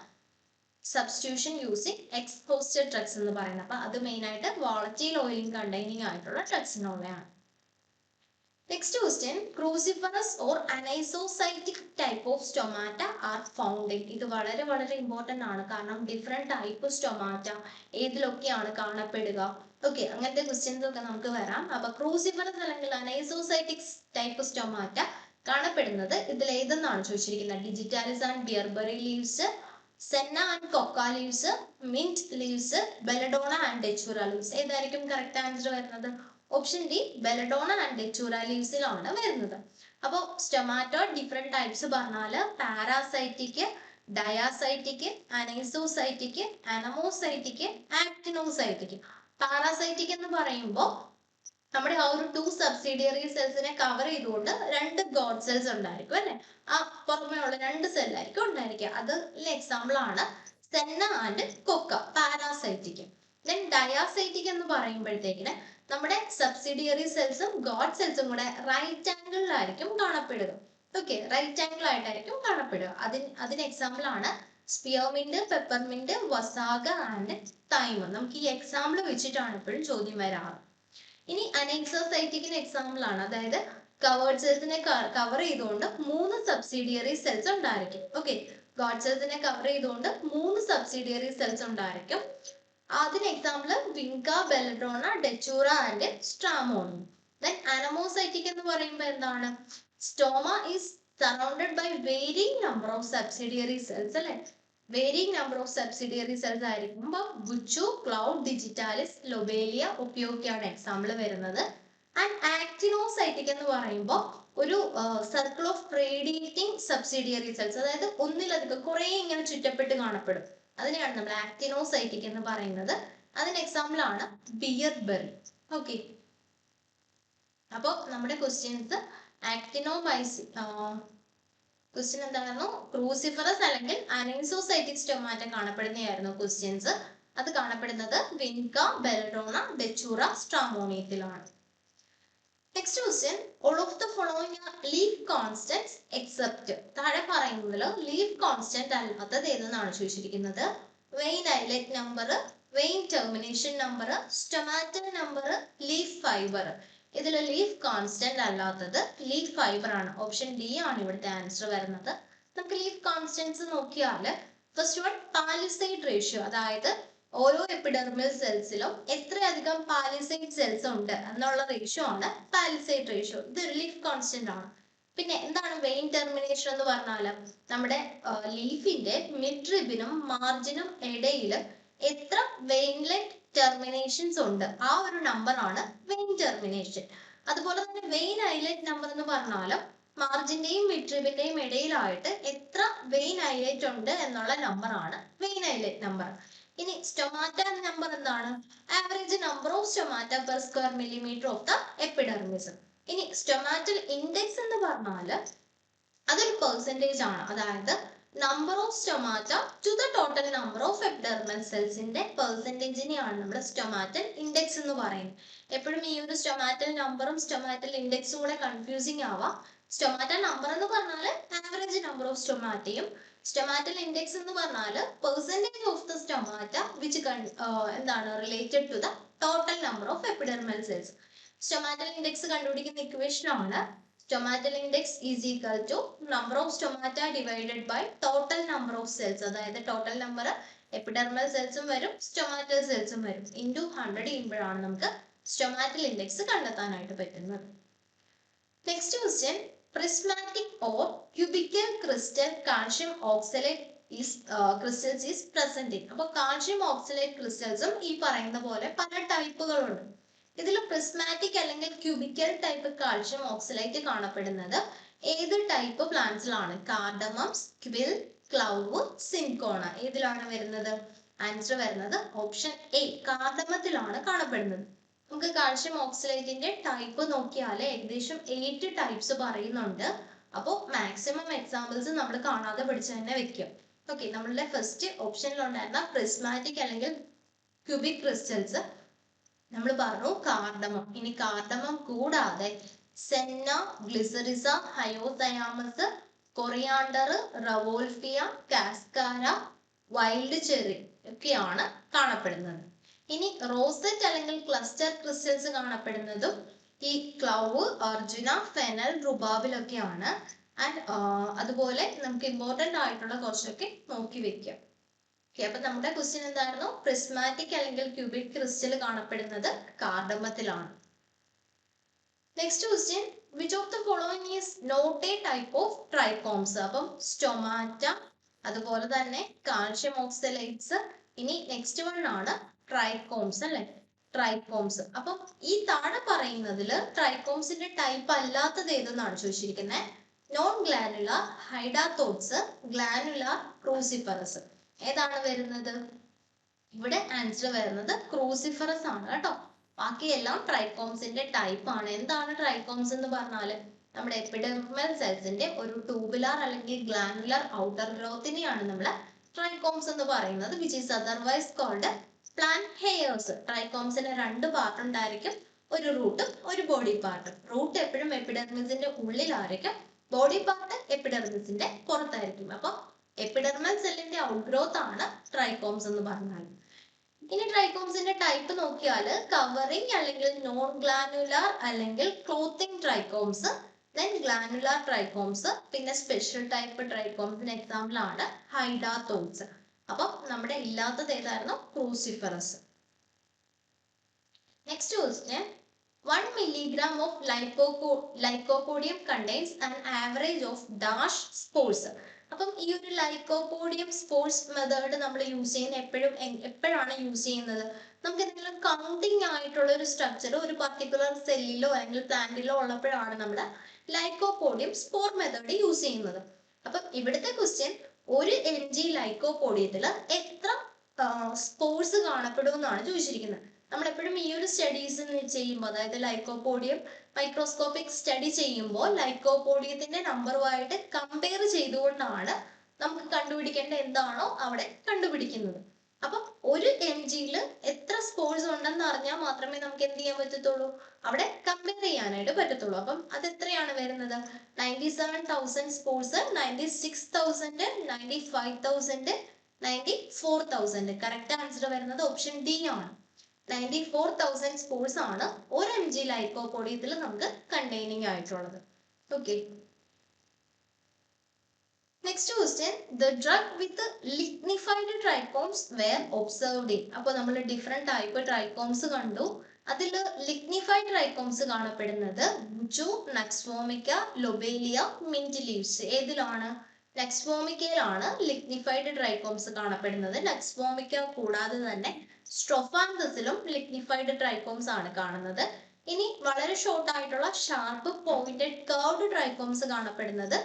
സബ്സ്റ്റിറ്റ്യൂഷൻ യൂസിങ് എക്സ്-ഹോസ്റ്റഡ് ഡ്രഗ്സ് എന്ന് പറയുന്നത്. അപ്പൊ അത് മെയിൻ ആയിട്ട് വോളറ്റൈൽ ഓയിൽ കണ്ടെയ്നിങ് ആയിട്ടുള്ള ഡ്രഗ്സിനുള്ളതാണ്. Next question, cruciferous or anisocytic type of stomata are found in. ഇത് വളരെ വളരെ ഇമ്പോർട്ടന്റ് ആണ്, കാരണം ഡിഫറെന്റ് ടൈപ്പ് സ്റ്റൊമാറ്റ ഏതിലൊക്കെയാണ് കാണപ്പെടുക. ഓക്കെ, അങ്ങനത്തെ ക്വസ്റ്റ്യൻസ് ഒക്കെ നമുക്ക് വരാം. അപ്പൊ ക്രൂസിഫറസ് അല്ലെങ്കിൽ അനൈസോസൈറ്റിക് ടൈപ്പ് സ്റ്റൊമാറ്റ കാണപ്പെടുന്നത് ഇതിൽ ഏതെന്നാണ് ചോദിച്ചിരിക്കുന്നത്. Digitalis and bearberry leaves, senna and coca leaves, mint leaves, belladonna and datura leaves. ഏതായിരിക്കും കറക്റ്റ് ആൻസർ വരുന്നത്? Option D, belladonna and datura ലീവ്സിലാണ് വരുന്നത്. അപ്പോൾ സ്റ്റൊമാറ്റോ ഡിഫറെന്റ് ടൈപ്സ് പറഞ്ഞാൽ paracytic, diacytic, anisocytic, anomocytic, actinocytic. Paracytic എന്ന് പറയുമ്പോൾ നമ്മുടെ ആ ഒരു 2 സബ്സിഡിയറി സെൽസിനെ കവർ ചെയ്തുകൊണ്ട് 2 ഗോഡ് സെൽസ് ഉണ്ടായിരിക്കും അല്ലെ, ആ പുറമേ ഉള്ള 2 സെല്ലായിരിക്കും ഉണ്ടായിരിക്കുക. അതിൽ എക്സാമ്പിൾ ആണ് senna and coca, paracytic. Then diacytic എന്ന് പറയുമ്പോഴത്തേക്കിന് നമ്മുടെ സബ്സിഡിയറി സെൽസും ഗോഡ് സെൽസും കൂടെ റൈറ്റ് ആംഗിളിലായിരിക്കും കാണപ്പെടുക. ഓക്കെ, റൈറ്റ് ആംഗിൾ ആയിട്ടായിരിക്കും കാണപ്പെടുക. അതിന് എക്സാമ്പിൾ ആണ് spearmint, peppermint, vasaka and thyme. നമുക്ക് ഈ എക്സാമ്പിൾ വെച്ചിട്ടാണ് എപ്പോഴും ചോദ്യം വരാറ്. ഇനി അനൈസോസൈറ്റിക്കിന് എക്സാമ്പിൾ ആണ്, അതായത് കവേർഡ് സെൽസിനെ കവർ ചെയ്തുകൊണ്ട് 3 സബ്സിഡിയറി സെൽസ് ഉണ്ടായിരിക്കും. ഓക്കെ, ഗോഡ് സെൽസിനെ കവർ ചെയ്തുകൊണ്ട് 3 സബ്സിഡിയറി സെൽസ് ഉണ്ടായിരിക്കും. അതിന് example vinca, belladonna, datura and stramonium. Then anomocytic എന്ന് പറയുമ്പോൾ എന്താണ്? Stoma is surrounded by varying number of subsidiary cells അല്ലെ. Varying number of subsidiary cells ആയിരിക്കുമ്പോൾ ബുച്ചു, ക്ലൗഡ്, ഡിജിറ്റാലിസ്, ലൊബേലിയ, ഒപ്പിയൊക്കെയാണ് എക്സാമ്പിൾ വരുന്നത്. ആൻഡ് ആക്ടിനോസൈറ്റിക് എന്ന് പറയുമ്പോൾ ഒരു circle of radiating subsidiary cells, അതായത് ഒന്നിലധികം കുറെ ഇങ്ങനെ ചുറ്റപ്പെട്ട് കാണപ്പെടും. അതിനെയാണ് നമ്മൾ ആക്ടിനോസൈറ്റിക് എന്ന് പറയുന്നത്. അതിന് എക്സാമ്പിൾ ആണ് ബിയർ ബെറി. ഓക്കെ, അപ്പൊ നമ്മുടെ ക്വസ്റ്റ്യൻസ് ക്വസ്റ്റ്യൻ എന്തായിരുന്നു? ക്രൂസിഫറസ് അല്ലെങ്കിൽ അനൈസോസൈറ്റിക് സ്റ്റൊമാറ്റ കാണപ്പെടുന്നതായിരുന്നു ക്വസ്റ്റ്യൻസ്. അത് കാണപ്പെടുന്നത് വിൻക, ബെല്ലഡോണ, ഡെച്ചൂറ, സ്ട്രാമോണിയത്തിലാണ്. Next question, all of the following are leaf constants except. താഴെ പറയുന്നതിൽ ലീഫ് കോൺസ്റ്റന്റ് അല്ലാത്തത് ഏതെന്നാണ് ചോദിച്ചിരിക്കുന്നത്. Vein islet number, vein termination number, stomatal number, leaf fibre. ഇതിൽ ലീഫ് കോൺസ്റ്റന്റ് അല്ലാത്തത് ലീഫ് ഫൈബർ ആണ്. ഓപ്ഷൻ ഡി ആണ് ഇവിടുത്തെ ആൻസർ വരുന്നത്. നമുക്ക് ലീഫ് കോൺസ്റ്റന്റ്സ് നോക്കിയാൽ ഫസ്റ്റ് വൺ പാലിസൈഡ് റേഷ്യോ, അതായത് ഓരോ എപ്പിഡെർമൽ സെൽസിലും എത്രയധികം പാലിസൈഡ് സെൽസ് ഉണ്ട് എന്നുള്ള റേഷ്യോ ആണ് പാലിസൈഡ് റേഷ്യോ. ഇത് ലീഫ് കോൺസ്റ്റന്റ് ആണ്. പിന്നെ എന്താണ് വെയിൻ ടെർമിനേഷൻ എന്ന് പറഞ്ഞാൽ നമ്മുടെ ലീഫിന്റെ മിഡ് റിബിനും മാർജിനും ഇടയിൽ എത്ര വെയിൻലെറ്റ് ടെർമിനേഷൻസ് ഉണ്ട്, ആ ഒരു നമ്പർ ആണ് വെയിൻ ടെർമിനേഷൻ. അതുപോലെ തന്നെ വെയിൻ ഐലറ്റ് നമ്പർ എന്ന് പറഞ്ഞാലും മാർജിന്റെയും മിഡ് റിബിന്റെയും ഇടയിലായിട്ട് എത്ര വെയിൻ ഐലറ്റ് ഉണ്ട് എന്നുള്ള നമ്പർ ആണ് വെയിൻ ഐലറ്റ് നമ്പർ. ഇനി സ്റ്റൊമാറ്റ നമ്പർ എന്താണ്? Average number of stomata per square millimetre of the epidermis. ഇനി സ്റ്റൊമാറ്റൽ ഇൻഡെക്സ് എന്ന് പറഞ്ഞാൽ അതൊരു പെർസെൻറ്റേജ് ആണ്, അതായത് number of stomata to the total number of epidermal സെൽസിന്റെ പെർസെൻറ്റേജിനെയാണ് നമ്മൾ സ്റ്റൊമാറ്റൽ ഇൻഡെക്സ് എന്ന് പറയുന്നത്. എപ്പോഴും ഈ ഒരു സ്റ്റൊമാറ്റൽ നമ്പറും സ്റ്റൊമാറ്റൽ ഇൻഡെക്സും കൂടെ കൺഫ്യൂസിങ് ആവാം. സ്റ്റൊമാറ്റൽ നമ്പർ എന്ന് പറഞ്ഞാൽ ആവറേജ് നമ്പർ ഓഫ് സ്റ്റൊമാറ്റയും സ്റ്റൊമാറ്റൽ ഇൻഡെക്സ് എന്ന് പറഞ്ഞാൽ percentage of the stomata which എന്താണ് related to the total number of epidermal cells. Stomatal index കണ്ടുപിടിക്കുന്ന ഇക്വേഷൻ ആണ് stomatal index is equal to number of stomata divided by total number of cells. അതായത് ടോട്ടൽ നമ്പർ എപ്പിഡെർമൽ സെൽസും വരും സ്റ്റൊമാറ്റൽ സെൽസും വരും ഇൻറ്റു 100 ചെയ്യുമ്പോഴാണ് നമുക്ക് സ്റ്റൊമാറ്റൽ ഇൻഡെക്സ് കണ്ടെത്താനായിട്ട് പറ്റുന്നത്. Next question, prismatic or cubical crystal calcium oxalate crystals is present in. അപ്പോൾ കാൽഷ്യം ഓക്സലേറ്റ് ക്രിസ്റ്റൽസും ഈ പറയുന്ന പോലെ പല ടൈപ്പുകളുണ്ട്. ഇതിൽ പ്രിസ്മാറ്റിക് അല്ലെങ്കിൽ ക്യൂബിക്കൽ ടൈപ്പ് കാൽഷ്യം ഓക്സലേറ്റ് കാണപ്പെടുന്നത് ഏത് ടൈപ്പ് പ്ലാന്റ്സിലാണ്? കാർഡമം, സ്ക്വിൽ, ക്ലൗവ്, സിൻകോണ. ഏതിലാണ് വരുന്നത്? ആൻസർ വരുന്നത് ഓപ്ഷൻ എ, കാർഡമത്തിലാണ് കാണപ്പെടുന്നത്. നമുക്ക് കാൽഷ്യം ഓക്സലേറ്റിന്റെ ടൈപ്പ് നോക്കിയാൽ ഏകദേശം 8 ടൈപ്സ് പറയുന്നുണ്ട്. അപ്പോൾ മാക്സിമം എക്സാമ്പിൾസ് നമ്മൾ കാണാതെ പഠിച്ചു തന്നെ വെക്കും. ഓക്കെ, നമ്മളുടെ ഫസ്റ്റ് ഓപ്ഷനിലുണ്ടായിരുന്ന പ്രിസ്മാറ്റിക് അല്ലെങ്കിൽ ക്യൂബിക് ക്രിസ്റ്റൽസ് നമ്മൾ പറഞ്ഞു കാർഡമം. ഇനി കാർഡമം കൂടാതെ സെന്ന, ഗ്ലിസറിസ, ഹയോതയാമസ്, കൊറിയാണ്ടർ, റവോൾഫിയ, കാസ്കാര, വൈൽഡ് ചെറി ഒക്കെയാണ് കാണപ്പെടുന്നത്. ഇനി റോസറ്റ് അല്ലെങ്കിൽ ക്ലസ്റ്റർ ക്രിസ്റ്റൽസ് കാണപ്പെടുന്നതും ഈ ക്ലൗവ്, അർജുന, ഫെനൽ, റുബാബിലൊക്കെയാണ്. ആൻഡ് അതുപോലെ നമുക്ക് ഇമ്പോർട്ടൻ്റ് ആയിട്ടുള്ള കുറച്ചൊക്കെ നോക്കി വെക്കാം. അപ്പൊ നമ്മുടെ ക്വസ്റ്റ്യൻ എന്തായിരുന്നു? പ്രിസ്മാറ്റിക് അല്ലെങ്കിൽ ക്യൂബിക് ക്രിസ്റ്റൽ കാണപ്പെടുന്നത് കാർഡമത്തിലാണ്. Next question, which of the following is not a type of trichomes? അപ്പം സ്റ്റൊമാറ്റ, അതുപോലെ തന്നെ കാൽഷ്യം ഓക്സലേറ്റ്സ്, ഇനി നെക്സ്റ്റ് വൺ ആണ് ട്രൈക്കോംസ് അല്ലെ, ട്രൈക്കോംസ്. അപ്പം ഈ താഴെ പറയുന്നതിൽ ട്രൈക്കോംസിന്റെ ടൈപ്പ് അല്ലാത്തത് ഏതെന്നാണ് ചോദിച്ചിരിക്കുന്നത്. Non glandular, hydathodes, glandular, cruciferous. ഏതാണ് വരുന്നത്? ഇവിടെ ആൻസർ വരുന്നത് ക്രൂസിഫറസ് ആണ് കേട്ടോ. ബാക്കിയെല്ലാം ട്രൈക്കോംസിന്റെ ടൈപ്പ് ആണ്. എന്താണ് ട്രൈക്കോംസ് എന്ന് പറഞ്ഞാൽ നമ്മുടെ എപ്പിഡെർമൽ സെൽസിന്റെ ഒരു ട്യൂബുലാർ അല്ലെങ്കിൽ ഗ്ലാനുലാർ ഔട്ടർ ഗ്രോത്തിനെയാണ് നമ്മൾ ട്രൈക്കോംസ് എന്ന് പറയുന്നത്, which is otherwise called plant hairs. ട്രൈക്കോംസിന് 2 പാർട്ട് ഉണ്ടായിരിക്കും, ഒരു റൂട്ടും ഒരു ബോഡി പാർട്ടും. റൂട്ട് എപ്പോഴും എപ്പിഡെർമിസിന്റെ ഉള്ളിലായിരിക്കും, ബോഡി പാർട്ട് എപ്പിഡെർമിസിന്റെ പുറത്തായിരിക്കും. അപ്പൊ എപ്പിഡെർമൽ സെല്ലിന്റെ ഔട്ട്ഗ്രോത്ത് ആണ് ട്രൈക്കോംസ് എന്ന് പറഞ്ഞാൽ. ഇനി ട്രൈക്കോംസിന്റെ ടൈപ്പ് നോക്കിയാൽ കവറിംഗ് അല്ലെങ്കിൽ നോൺ ഗ്ലാനുലാർ അല്ലെങ്കിൽ ക്ലോത്തിങ് ട്രൈക്കോംസ്, ദെൻ ഗ്ലാനുലാർ ട്രൈക്കോംസ്, പിന്നെ സ്പെഷ്യൽ ടൈപ്പ് ട്രൈക്കോംസിന് എക്സാമ്പിൾ ആണ് ഹൈഡാത്തോട്സ്. അപ്പം നമ്മുടെ ഇല്ലാത്തത് ഏതായിരുന്നു? Cruciferous. Next question, 1 milligram of lycopodium contains an average of dash spores. അപ്പം ഈ ഒരു ലൈക്കോപോഡിയം സ്പോർസ് മെത്തേഡ് നമ്മൾ യൂസ് ചെയ്യുന്ന എപ്പോഴാണ് യൂസ് ചെയ്യുന്നത്? നമുക്ക് എന്തെങ്കിലും കൗണ്ടിങ് ആയിട്ടുള്ള ഒരു സ്ട്രക്ചർ ഒരു പർട്ടിക്കുലർ സെല്ലിലോ അല്ലെങ്കിൽ പ്ലാന്റിലോ ഉള്ളപ്പോഴാണ് നമ്മൾ ലൈക്കോപോഡിയം സ്പോർ മെത്തേഡ് യൂസ് ചെയ്യുന്നത്. അപ്പം ഇവിടുത്തെ ക്വസ്റ്റ്യൻ, ഒരു mg ലൈക്കോപോഡിയത്തിൽ എത്ര സ്പോർസ് കാണപ്പെടും എന്നാണ് ചോദിച്ചിരിക്കുന്നത്. നമ്മൾ എപ്പോഴും ഈ ഒരു സ്റ്റഡീസ് ചെയ്യുമ്പോൾ, അതായത് ലൈക്കോപോഡിയം മൈക്രോസ്കോപ്പിക് സ്റ്റഡി ചെയ്യുമ്പോൾ ലൈക്കോപോഡിയത്തിന്റെ നമ്പറുമായിട്ട് കമ്പയർ ചെയ്തുകൊണ്ടാണ് നമുക്ക് കണ്ടുപിടിക്കേണ്ട എന്താണോ അവിടെ കണ്ടുപിടിക്കുന്നത്. അപ്പം ഒരു mgയിൽ എത്ര സ്പോർസ് ഉണ്ടെന്ന് അറിഞ്ഞാൽ മാത്രമേ നമുക്ക് എന്ത് ചെയ്യാൻ പറ്റത്തുള്ളൂ? അവിടെ കമ്പയർ ചെയ്യാനായിട്ട് പറ്റത്തുള്ളൂ. അപ്പം അത് എത്രയാണ് വരുന്നത്? 97,000 സ്പോർസ്, 96,000, 95,000, 94,000. കറക്റ്റ് ആൻസർ വരുന്നത് ഓപ്ഷൻ ഡി ആണ്. 94,000 സ്പോർസ് ആണ് ഒരു mg ലൈക്കോപോഡിയത്തിൽ നമുക്ക് കണ്ടെയ്നിങ് ആയിട്ടുള്ളത്. Okay, next question, the drug with lignified trichomes were observed in. അപ്പോൾ നമ്മൾ ഡിഫറെന്റ് ടൈപ്പ് ട്രൈക്കോംസ് കണ്ടു. അതിൽ ലിഗ്നിഫൈഡ് ട്രൈക്കോംസ് കാണപ്പെടുന്നത് ബുച്ചു, നക്സ്വോമിക്ക, ലൊബേലിയ, മിന്റ് ലീവ്സ്. ഏതിലാണ്? നക്സ്വോമിക്കയിലാണ് ലിഗ്നിഫൈഡ് ട്രൈക്കോംസ് കാണപ്പെടുന്നത്. നക്സ്വോമിക്ക കൂടാതെ തന്നെ സ്ട്രോഫാന്തസിലും ലിഗ്നിഫൈഡ് ട്രൈക്കോംസ് ആണ് കാണുന്നത്. ഇനി വളരെ ഷോർട്ട് ആയിട്ടുള്ള ഷാർപ്പ് പോയിന്റഡ് കർവ്ഡ് ട്രൈക്കോംസ് കാണപ്പെടുന്നത്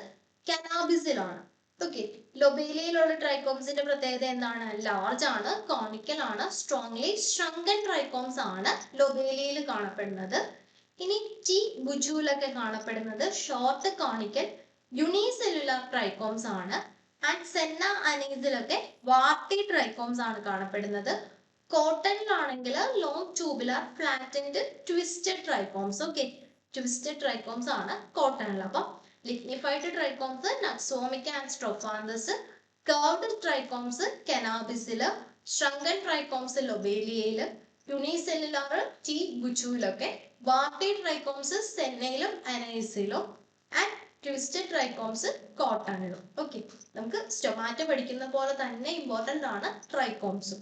കനാബിസിലാണ്. ഓക്കെ, ലൊബേലിയയിലുള്ള ട്രൈക്കോംസിന്റെ പ്രത്യേകത എന്താണ്? ലാർജ് ആണ്, കോണിക്കൽ ആണ്, സ്ട്രോങ്ലി ഷ്രങ്കൻ ട്രൈക്കോംസ് ആണ് ലൊബേലിയയിൽ കാണപ്പെടുന്നത്. ഇനി ടി ബുജൂലൊക്കെ കാണപ്പെടുന്നത് ഷോർട്ട് കോണിക്കൽ യൂണിസെല്ലുലാർ ട്രൈക്കോംസ് ആണ്. ആൻഡ് സെന്ന അനീസിലൊക്കെ വാർട്ടി ട്രൈക്കോംസ് ആണ് കാണപ്പെടുന്നത്. കോട്ടണിലാണെങ്കിൽ long tubular flattened twisted trichomes. Okay, twisted trichomes ആണ് കോട്ടണിൽ. അപ്പം lignified trichomes nux vomica and strophanthus, curved trichomes കനാബിസില്, ഷ്രങ്കൻ ട്രൈക്കോംസ് ലൊബേലിയയില്, യൂണിസെല്ലുലാർ ടി ബുജൂലൊക്കെ, വാർട്ടി ട്രൈക്കോംസ് സെന്നയിലും അനൈസിലും, ആൻഡ് ട്വിസ്റ്റഡ് ട്രൈക്കോംസ് കോട്ടണിലും. ഓക്കെ, നമുക്ക് സ്റ്റൊമാറ്റോ പഠിക്കുന്ന പോലെ തന്നെ ഇമ്പോർട്ടന്റ് ആണ് ട്രൈക്കോംസും.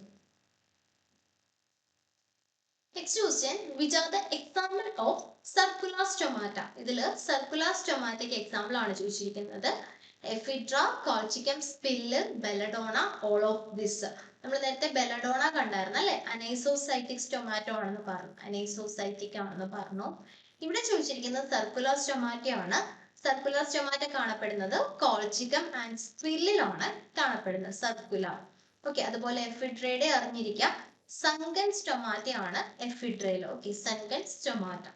Next question, which are the example of circular stomata? ഇതിൽ സർക്കുലർ സ്റ്റൊമാറ്റയ്ക്ക് എക്സാമ്പിൾ ആണ് ചോദിച്ചിരിക്കുന്നത്. Ephedra, colchicum, squill, belladonna, all of this. നമ്മൾ നേരത്തെ ബെലഡോണ കണ്ടായിരുന്നു അല്ലെ? അനൈസോസൈറ്റിക് സ്റ്റൊമാറ്റോ ആണെന്ന് പറഞ്ഞു, അനൈസോസൈറ്റിക് ആണെന്ന് പറഞ്ഞു. ഇവിടെ ചോദിച്ചിരിക്കുന്നത് സർക്കുലർ സ്റ്റൊമാറ്റോ ആണ്. സർക്കുലർ സ്റ്റൊമാറ്റ കാണപ്പെടുന്നത് കോൾച്ചിക്കം ആൻഡ് സ്പില്ലിലാണ് കാണപ്പെടുന്നത്, സർക്കുലർ. ഓക്കെ, അതുപോലെ എഫിഡ്രയുടെ അറിഞ്ഞിരിക്കാം, സങ്കൻ സ്റ്റൊമാറ്റ ആണ് എഫിഡ്രയിൽ. Okay, sunken stomata.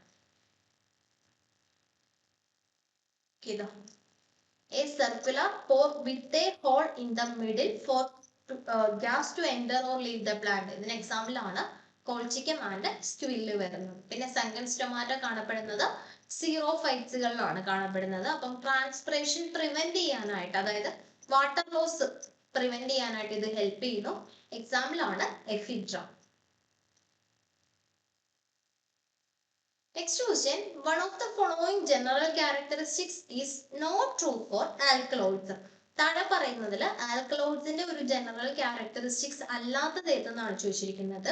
A circular pore with a hole in the middle for gas to enter or leave the plant. ഇതിന് എക്സാമ്പിൾ ആണ് കോൾച്ചിക്കം ആൻഡ് സ്ക്വില്ല് വരുന്നത്. പിന്നെ സങ്കൻ സ്റ്റൊമാറ്റ കാണപ്പെടുന്നത് സീറോഫൈറ്റ്സുകളിലാണ് കാണപ്പെടുന്നത്. അപ്പം ട്രാൻസ്പിറേഷൻ പ്രിവെന്റ് ചെയ്യാനായിട്ട്, അതായത് വാട്ടർ ലോസ് പ്രിവെന്റ് ചെയ്യാനായിട്ട് ഇത് ഹെൽപ്പ് ചെയ്യുന്നു. എക്സാമ്പിൾ ആണ് എഫിഡ്ര. Next question, one of the following general characteristics is not true for alkaloids. താഴെ പറയുന്നതിൽ ആൽക്കലോയിഡ്സിന്റെ ഒരു ജനറൽ ക്യാരക്ടറിസ്റ്റിക്സ് അല്ലാത്തത് ഏതെന്നാണ് ചോദിച്ചിരിക്കുന്നത്.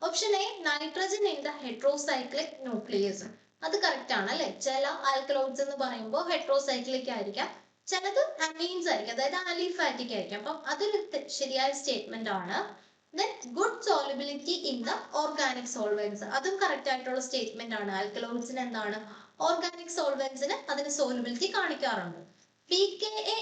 Option A, nitrogen in the heterocyclic nucleus. അത് കറക്റ്റ് ആണ് അല്ലെ? ചില ആൽക്കലോയിഡ്സ് എന്ന് പറയുമ്പോൾ ഹെട്രോസൈക്ലിക് ആയിരിക്കാം, ചിലത് അമീൻസ് ആയിരിക്കും, അതായത് ആലിഫാറ്റിക് ആയിരിക്കും. അപ്പം അതൊരു ശരിയായ സ്റ്റേറ്റ്മെന്റ് ആണ്. Then good solubility in the organic solvents. അതും കറക്റ്റ് ആയിട്ടുള്ള സ്റ്റേറ്റ്മെന്റ് ആണ്. ആൽക്കലോയിഡ്സിന് എന്താണ്? ഓർഗാനിക് സോൾവെന്റ്സിന് അതിന് സോലുബിലിറ്റി കാണിക്കാറുണ്ട്. pKa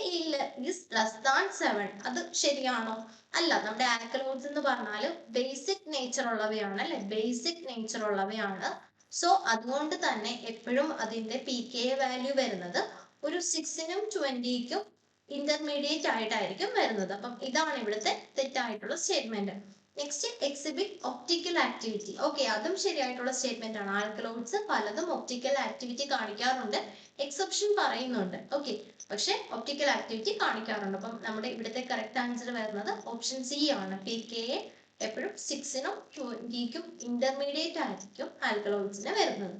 is less than 7. അത് ശരിയാണോ? അല്ല. നമ്മുടെ ആൽക്കലോയിഡ്സ് എന്ന് പറഞ്ഞാൽ ബേസിക് നേച്ചർ ഉള്ളവയാണ് അല്ലെ? ബേസിക് നേച്ചർ ഉള്ളവയാണ്. സോ അതുകൊണ്ട് തന്നെ എപ്പോഴും അതിന്റെ pKa വാല്യൂ വരുന്നത് ഒരു 6നും 20ക്കും ഇന്റർമീഡിയറ്റ് ആയിട്ടായിരിക്കും വരുന്നത്. അപ്പം ഇതാണ് ഇവിടുത്തെ തെറ്റായിട്ടുള്ള statement. Next, exhibit optical activity. Okay, അതും ശരിയായിട്ടുള്ള സ്റ്റേറ്റ്മെന്റ് ആണ്. ആൽക്കലോയിഡ്സ് പലതും ഒപ്റ്റിക്കൽ ആക്ടിവിറ്റി കാണിക്കാറുണ്ട്, എക്സെപ്ഷൻ പറയുന്നുണ്ട്. ഓക്കെ, പക്ഷെ ഒപ്റ്റിക്കൽ ആക്ടിവിറ്റി കാണിക്കാറുണ്ട്. അപ്പം നമ്മുടെ ഇവിടുത്തെ കറക്റ്റ് ആൻസർ വരുന്നത് ഓപ്ഷൻ സി ആണ്. pKa എപ്പോഴും 6നും 20ക്കും ഇന്റർമീഡിയറ്റ് ആയിരിക്കും ആൽക്കലോയിഡ്സിന് വരുന്നത്.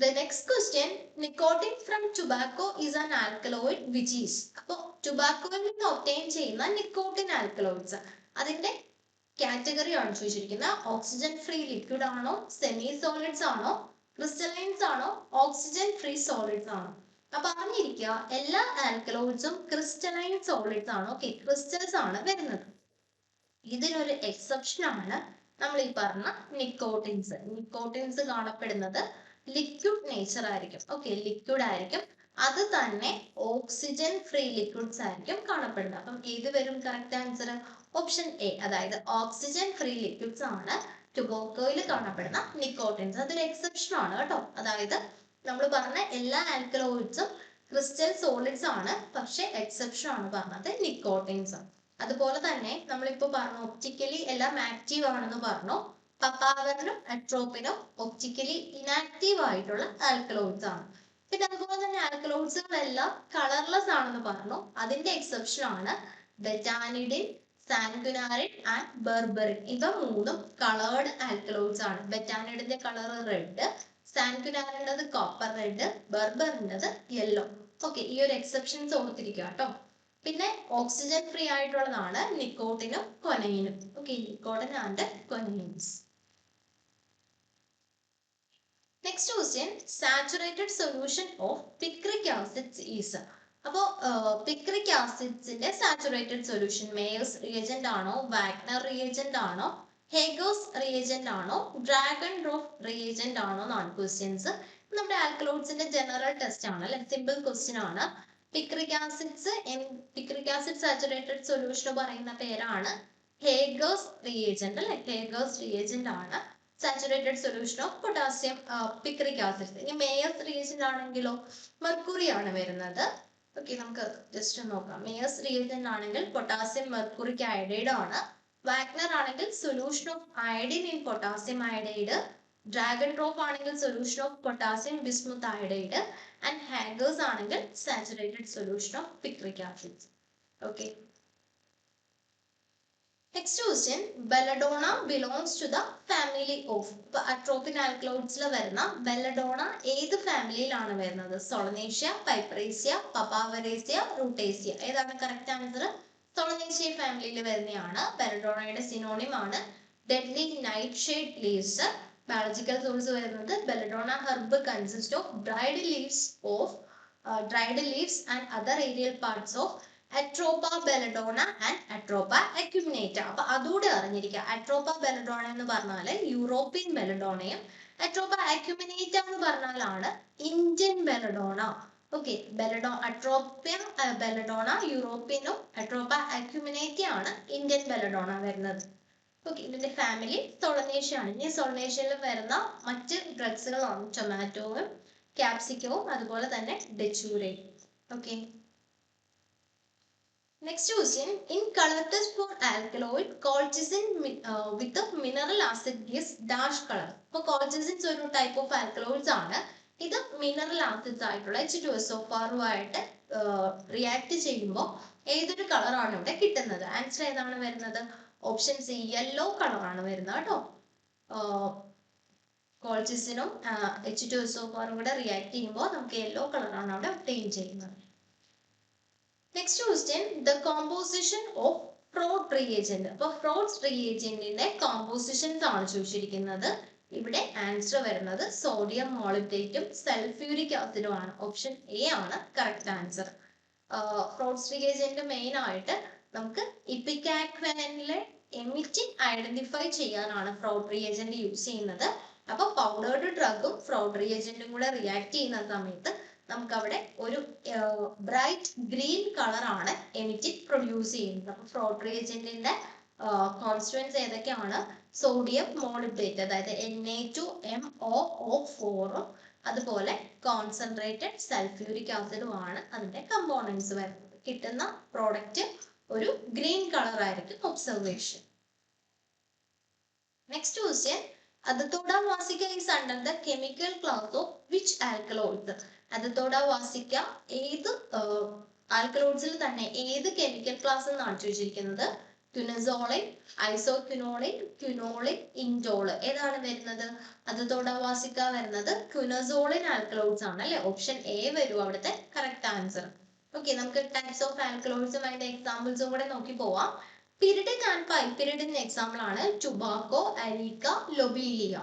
The next question, nicotine from tobacco is an alkaloid which is. അപ്പോൾ ടുബാക്കോയിൽ നിന്ന് ഒബ്റ്റെയിൻ ചെയ്യുന്ന നിക്കോട്ടിൻ ആൽക്കലോയിഡ്സ് അതിന്റെ കാറ്റഗറി ആണ് ചോദിച്ചിരിക്കുന്നത്. ഓക്സിജൻ ഫ്രീ ലിക്വിഡ് ആണോ, സെമി സോളിഡ്സ് ആണോ, ക്രിസ്റ്റലൈൻസ് ആണോ, ഓക്സിജൻ ഫ്രീ സോളിഡ്സ് ആണോ? അപ്പൊ അറിഞ്ഞിരിക്കുക എല്ലാ ആൽക്കലോയിഡ്സും ക്രിസ്റ്റലൈൻ സോളിഡ്സ് ആണ്. ഓക്കെ, ക്രിസ്റ്റൽസ് ആണ് വരുന്നത്. ഇതിനൊരു എക്സെപ്ഷൻ ആണ് നമ്മൾ ഈ പറഞ്ഞ നിക്കോട്ടിൻസ്. നിക്കോട്ടിൻസ് കാണപ്പെടുന്നത് ലിക്വിഡ് നേച്ചർ ആയിരിക്കും. ഓക്കെ, ലിക്വിഡ് ആയിരിക്കും. അത് തന്നെ ഓക്സിജൻ ഫ്രീ ലിക്വിഡ്സ് ആയിരിക്കും കാണപ്പെടുന്നത്. അപ്പം ഏത് വരും കറക്റ്റ് ആൻസർ? ഓപ്ഷൻ എ, അതായത് ഓക്സിജൻ ഫ്രീ ലിക്വിഡ്സ് ആണ് ടുബാക്കോയിൽ കാണപ്പെടുന്ന നിക്കോട്ടിൻസ്. അതൊരു എക്സെപ്ഷൻ ആണ് കേട്ടോ. അതായത് നമ്മൾ പറഞ്ഞ എല്ലാ ആൽക്കലോയിഡ്സും ക്രിസ്റ്റൽ സോളിഡ്സ് ആണ്, പക്ഷെ എക്സെപ്ഷൻ ആണ് പറഞ്ഞത് നിക്കോട്ടിൻസ്. അതുപോലെ തന്നെ നമ്മളിപ്പോ പറഞ്ഞു ഒപ്റ്റിക്കലി എല്ലാം ആക്റ്റീവ് ആണെന്ന് പറഞ്ഞു. പപ്പാവറിനും അട്രോപ്പിനും ഒപ്റ്റിക്കലി ഇനാക്റ്റീവ് ആയിട്ടുള്ള ആൽക്കലോയിഡ്സ് ആണ്. പിന്നെ അതുപോലെ തന്നെ ആൽക്കലോയിഡ്സുകളെല്ലാം കളർലെസ് ആണെന്ന് പറഞ്ഞു. അതിന്റെ എക്സെപ്ഷൻ ആണ് ബെറ്റാനിഡിൻ, സാൻഗ്വിനാരിൻ ആൻഡ് ബെർബറിൻ. ഇവ മൂന്നും കളേർഡ് ആൽക്കലോയിഡ്സ് ആണ്. ബെറ്റാനിഡിന്റെ കളർ റെഡ്, സാൻഗ്വിനാരിൻ്റെത് കോപ്പർ റെഡ്, ബെർബറിൻ്റെത് യെല്ലോ. ഓക്കെ, ഈ ഒരു എക്സെപ്ഷൻസ് ഓർത്തിരിക്കുക കേട്ടോ. പിന്നെ ഓക്സിജൻ ഫ്രീ ആയിട്ടുള്ളതാണ് നിക്കോട്ടിനും കൊനൈനും. Okay, nicotine and coniines. Next question, saturated solution of picric acids is. അപ്പോൾ പിക്രിക് ആസിഡ്സിന്റെ സാച്ചുറേറ്റഡ് സൊല്യൂഷൻ മേയേഴ്സ് റിയേജന്റ് ആണോ, വാഗ്നർ റിയേജന്റ് ആണോ, ഹേഗേഴ്സ് റിയേജന്റ് ആണോ, ഡ്രാഗൺ റോഫ് റിയേജന്റ് ആണോ എന്നാണ് ക്വസ്റ്റ്യൻസ്. നമ്മുടെ ആൽക്കലോയിഡ്സിന്റെ ജനറൽ ടെസ്റ്റ് ആണ് അല്ലെ, സിമ്പിൾ ക്വസ്റ്റ്യൻ ആണ്. പിക്രിക് ആസിഡ് സാച്ചുറേറ്റഡ് സൊല്യൂഷൻ പറയുന്ന പേരാണ് ഹേഗേഴ്സ് റിയേജന്റ് അല്ലെ. ഹേഗേഴ്സ് റിയേജന്റ് ആണ് saturated solution of potassium picric acid. ഇനി മേയേഴ്സ് റിയേജന്റ് ആണെങ്കിലോ മെർക്കുറി ആണ് വരുന്നത്. ഓക്കെ, നമുക്ക് ജസ്റ്റ് നോക്കാം. മേയേഴ്സ് റിയേജന്റ് ആണെങ്കിൽ പൊട്ടാസ്യം മെർക്കുറിക് അയഡൈഡ് ആണ്. വാഗ്നർ ആണെങ്കിൽ solution of iodine in potassium iodide. Dragendorff ആണെങ്കിൽ solution of potassium bismuth iodide. And Hager's ആണെങ്കിൽ saturated solution of picric acid. Okay, next question, belladonna belongs to the family of. ഇപ്പൊ അട്രോപ്പിൻ ആൽക്കലോയിഡ്സിൽ വരുന്ന ബെല്ലഡോണ ഏത് ഫാമിലിയിലാണ് വരുന്നത്? Solanaceae, Piperaceae, Papaveraceae, Rutaceae. ഏതാണ് കറക്റ്റ് ആൻസർ? സോളനേഷ്യ ഫാമിലിയിൽ വരുന്നതാണ്. ബെല്ലഡോണയുടെ സിനോണിം ആണ് deadly nightshade leaves. Biological source വരുന്നത് belladonna herb consist of dried leaves and other aerial parts of Atropa belladonna and Atropa acuminata. അപ്പൊ അതുകൂടെ അറിഞ്ഞിരിക്കുക. അട്രോപ്പ ബെല്ലഡോണ എന്ന് പറഞ്ഞാല് യൂറോപ്യൻ ബെല്ലഡോണയും അട്രോപ്പ അക്യുമിനേറ്റ എന്ന് പറഞ്ഞാലാണ് ഇന്ത്യൻ ബെല്ലഡോണ. ഓക്കെ, അട്രോപ്യൻ ബെല്ലഡോണ യൂറോപ്യനും അട്രോപ്പ അക്യുമിനേറ്റ ആണ് ഇന്ത്യൻ ബെല്ലഡോണ വരുന്നത്. ഓക്കെ, ഇതിന്റെ ഫാമിലി സോളനേഷ്യ ആണ്. ഇനി സോളനേഷ്യയിൽ വരുന്ന മറ്റ് ഡ്രഗ്സുകളാണ് ടൊമാറ്റോയും ക്യാപ്സിക്കവും അതുപോലെ തന്നെ ഡെച്ചൂരയും. Okay, next question, in colour test for alkaloid colchicine with mineral acid gives dash colour. അപ്പോൾ കോൾച്ചിസിൻസ് ഒരു ടൈപ്പ് ഓഫ് ആൽക്കലോയിഡ്സ് ആണ്. ഇത് മിനറൽ ആസിഡ്സ് ആയിട്ടുള്ള H2SO4 ആയിട്ട് റിയാക്ട് ചെയ്യുമ്പോൾ ഏതൊരു കളറാണ് ഇവിടെ കിട്ടുന്നത്? ആൻസർ ഏതാണ് വരുന്നത്? ഓപ്ഷൻ സി, യെല്ലോ കളറാണ് വരുന്നത് കേട്ടോ. കോൾച്ചിസിനും H2SO4 കൂടെ റിയാക്ട് ചെയ്യുമ്പോൾ നമുക്ക് യെല്ലോ കളറാണ് അവിടെ ഒബ്റ്റെയിൻ ചെയ്യുന്നത്. Next question, the composition of fraud reagent. അപ്പോൾ ഫ്രോഡ്സ് റിയേജന്റിന്റെ കോമ്പോസിഷൻസ് ആണ് ചോദിച്ചിരിക്കുന്നത്. ഇവിടെ ആൻസർ വരുന്നത് സോഡിയം മോളിബ്ഡേറ്റും സൾഫ്യൂരിക് ആസിഡും ആണ്. ഓപ്ഷൻ എ ആണ് correct answer. Fruits reagent main ആയിട്ട് നമുക്ക് ഇപ്പിക്കാക്വാനിലെ എമിറ്റിംഗ് ഐഡന്റിഫൈ ചെയ്യാനാണ് ഫ്രോഡ് റിയേജന്റ് യൂസ് ചെയ്യുന്നത്. അപ്പൊ പൗഡേർഡ് ഡ്രഗും ഫ്രോഡ് റിയേജന്റും കൂടെ റിയാക്ട് ചെയ്യുന്ന സമയത്ത് നമുക്ക് അവിടെ ഒരു ബ്രൈറ്റ് ഗ്രീൻ കളർ ആണ് എമിറ്റിംഗ് പ്രൊഡ്യൂസ് ചെയ്യുന്നത്. അപ്പൊ ഫ്രോഡ് റിയേജന്റിന്റെ കോൺസ്റ്റുവൻസ് ഏതൊക്കെയാണ്? സോഡിയം മോളിബ്ഡേറ്റ്, അതായത് Na2MOO4 അതുപോലെ കോൺസെൻട്രേറ്റഡ് സൾഫ്യൂരിക് ആസിഡും ആണ് അതിന്റെ കമ്പോണൻസ് വരുന്നത്. കിട്ടുന്ന പ്രോഡക്റ്റ് ഒരു ഗ്രീൻ കളർ ആയിരിക്കും observation. Next question, Adatoda vasica is under the chemical class of which alkaloids? Adatoda vasica ഏത് ആൽക്കലോയിഡ്സിൽ തന്നെ ഏത് കെമിക്കൽ ക്ലാസ് എന്നാണ് ചോദിച്ചിരിക്കുന്നത്? ക്വിനസോളിൻ, ഐസോക്വിനോളിൻ, ക്വിനോളിൻ, ഇൻഡോൾ ഏതാണ് വരുന്നത്? അസറ്റോഡാവാസിക്ക വരുന്നത് ക്വിനസോളിൻ ആൽക്കലോയിഡ്സ് ആണ് അല്ലെ. ഓപ്ഷൻ എ വരും അവിടുത്തെ കറക്റ്റ് ആൻസർ. ഓക്കെ, നമുക്ക് ടൈപ്സ് ഓഫ് ആൽക്കലോയിഡ്സും അതിന്റെ എക്സാമ്പിൾസും കൂടെ നോക്കി പോവാം. Pyridic and piperidic എക്സാമ്പിൾ ആണ് tobacco, areca, lobelia.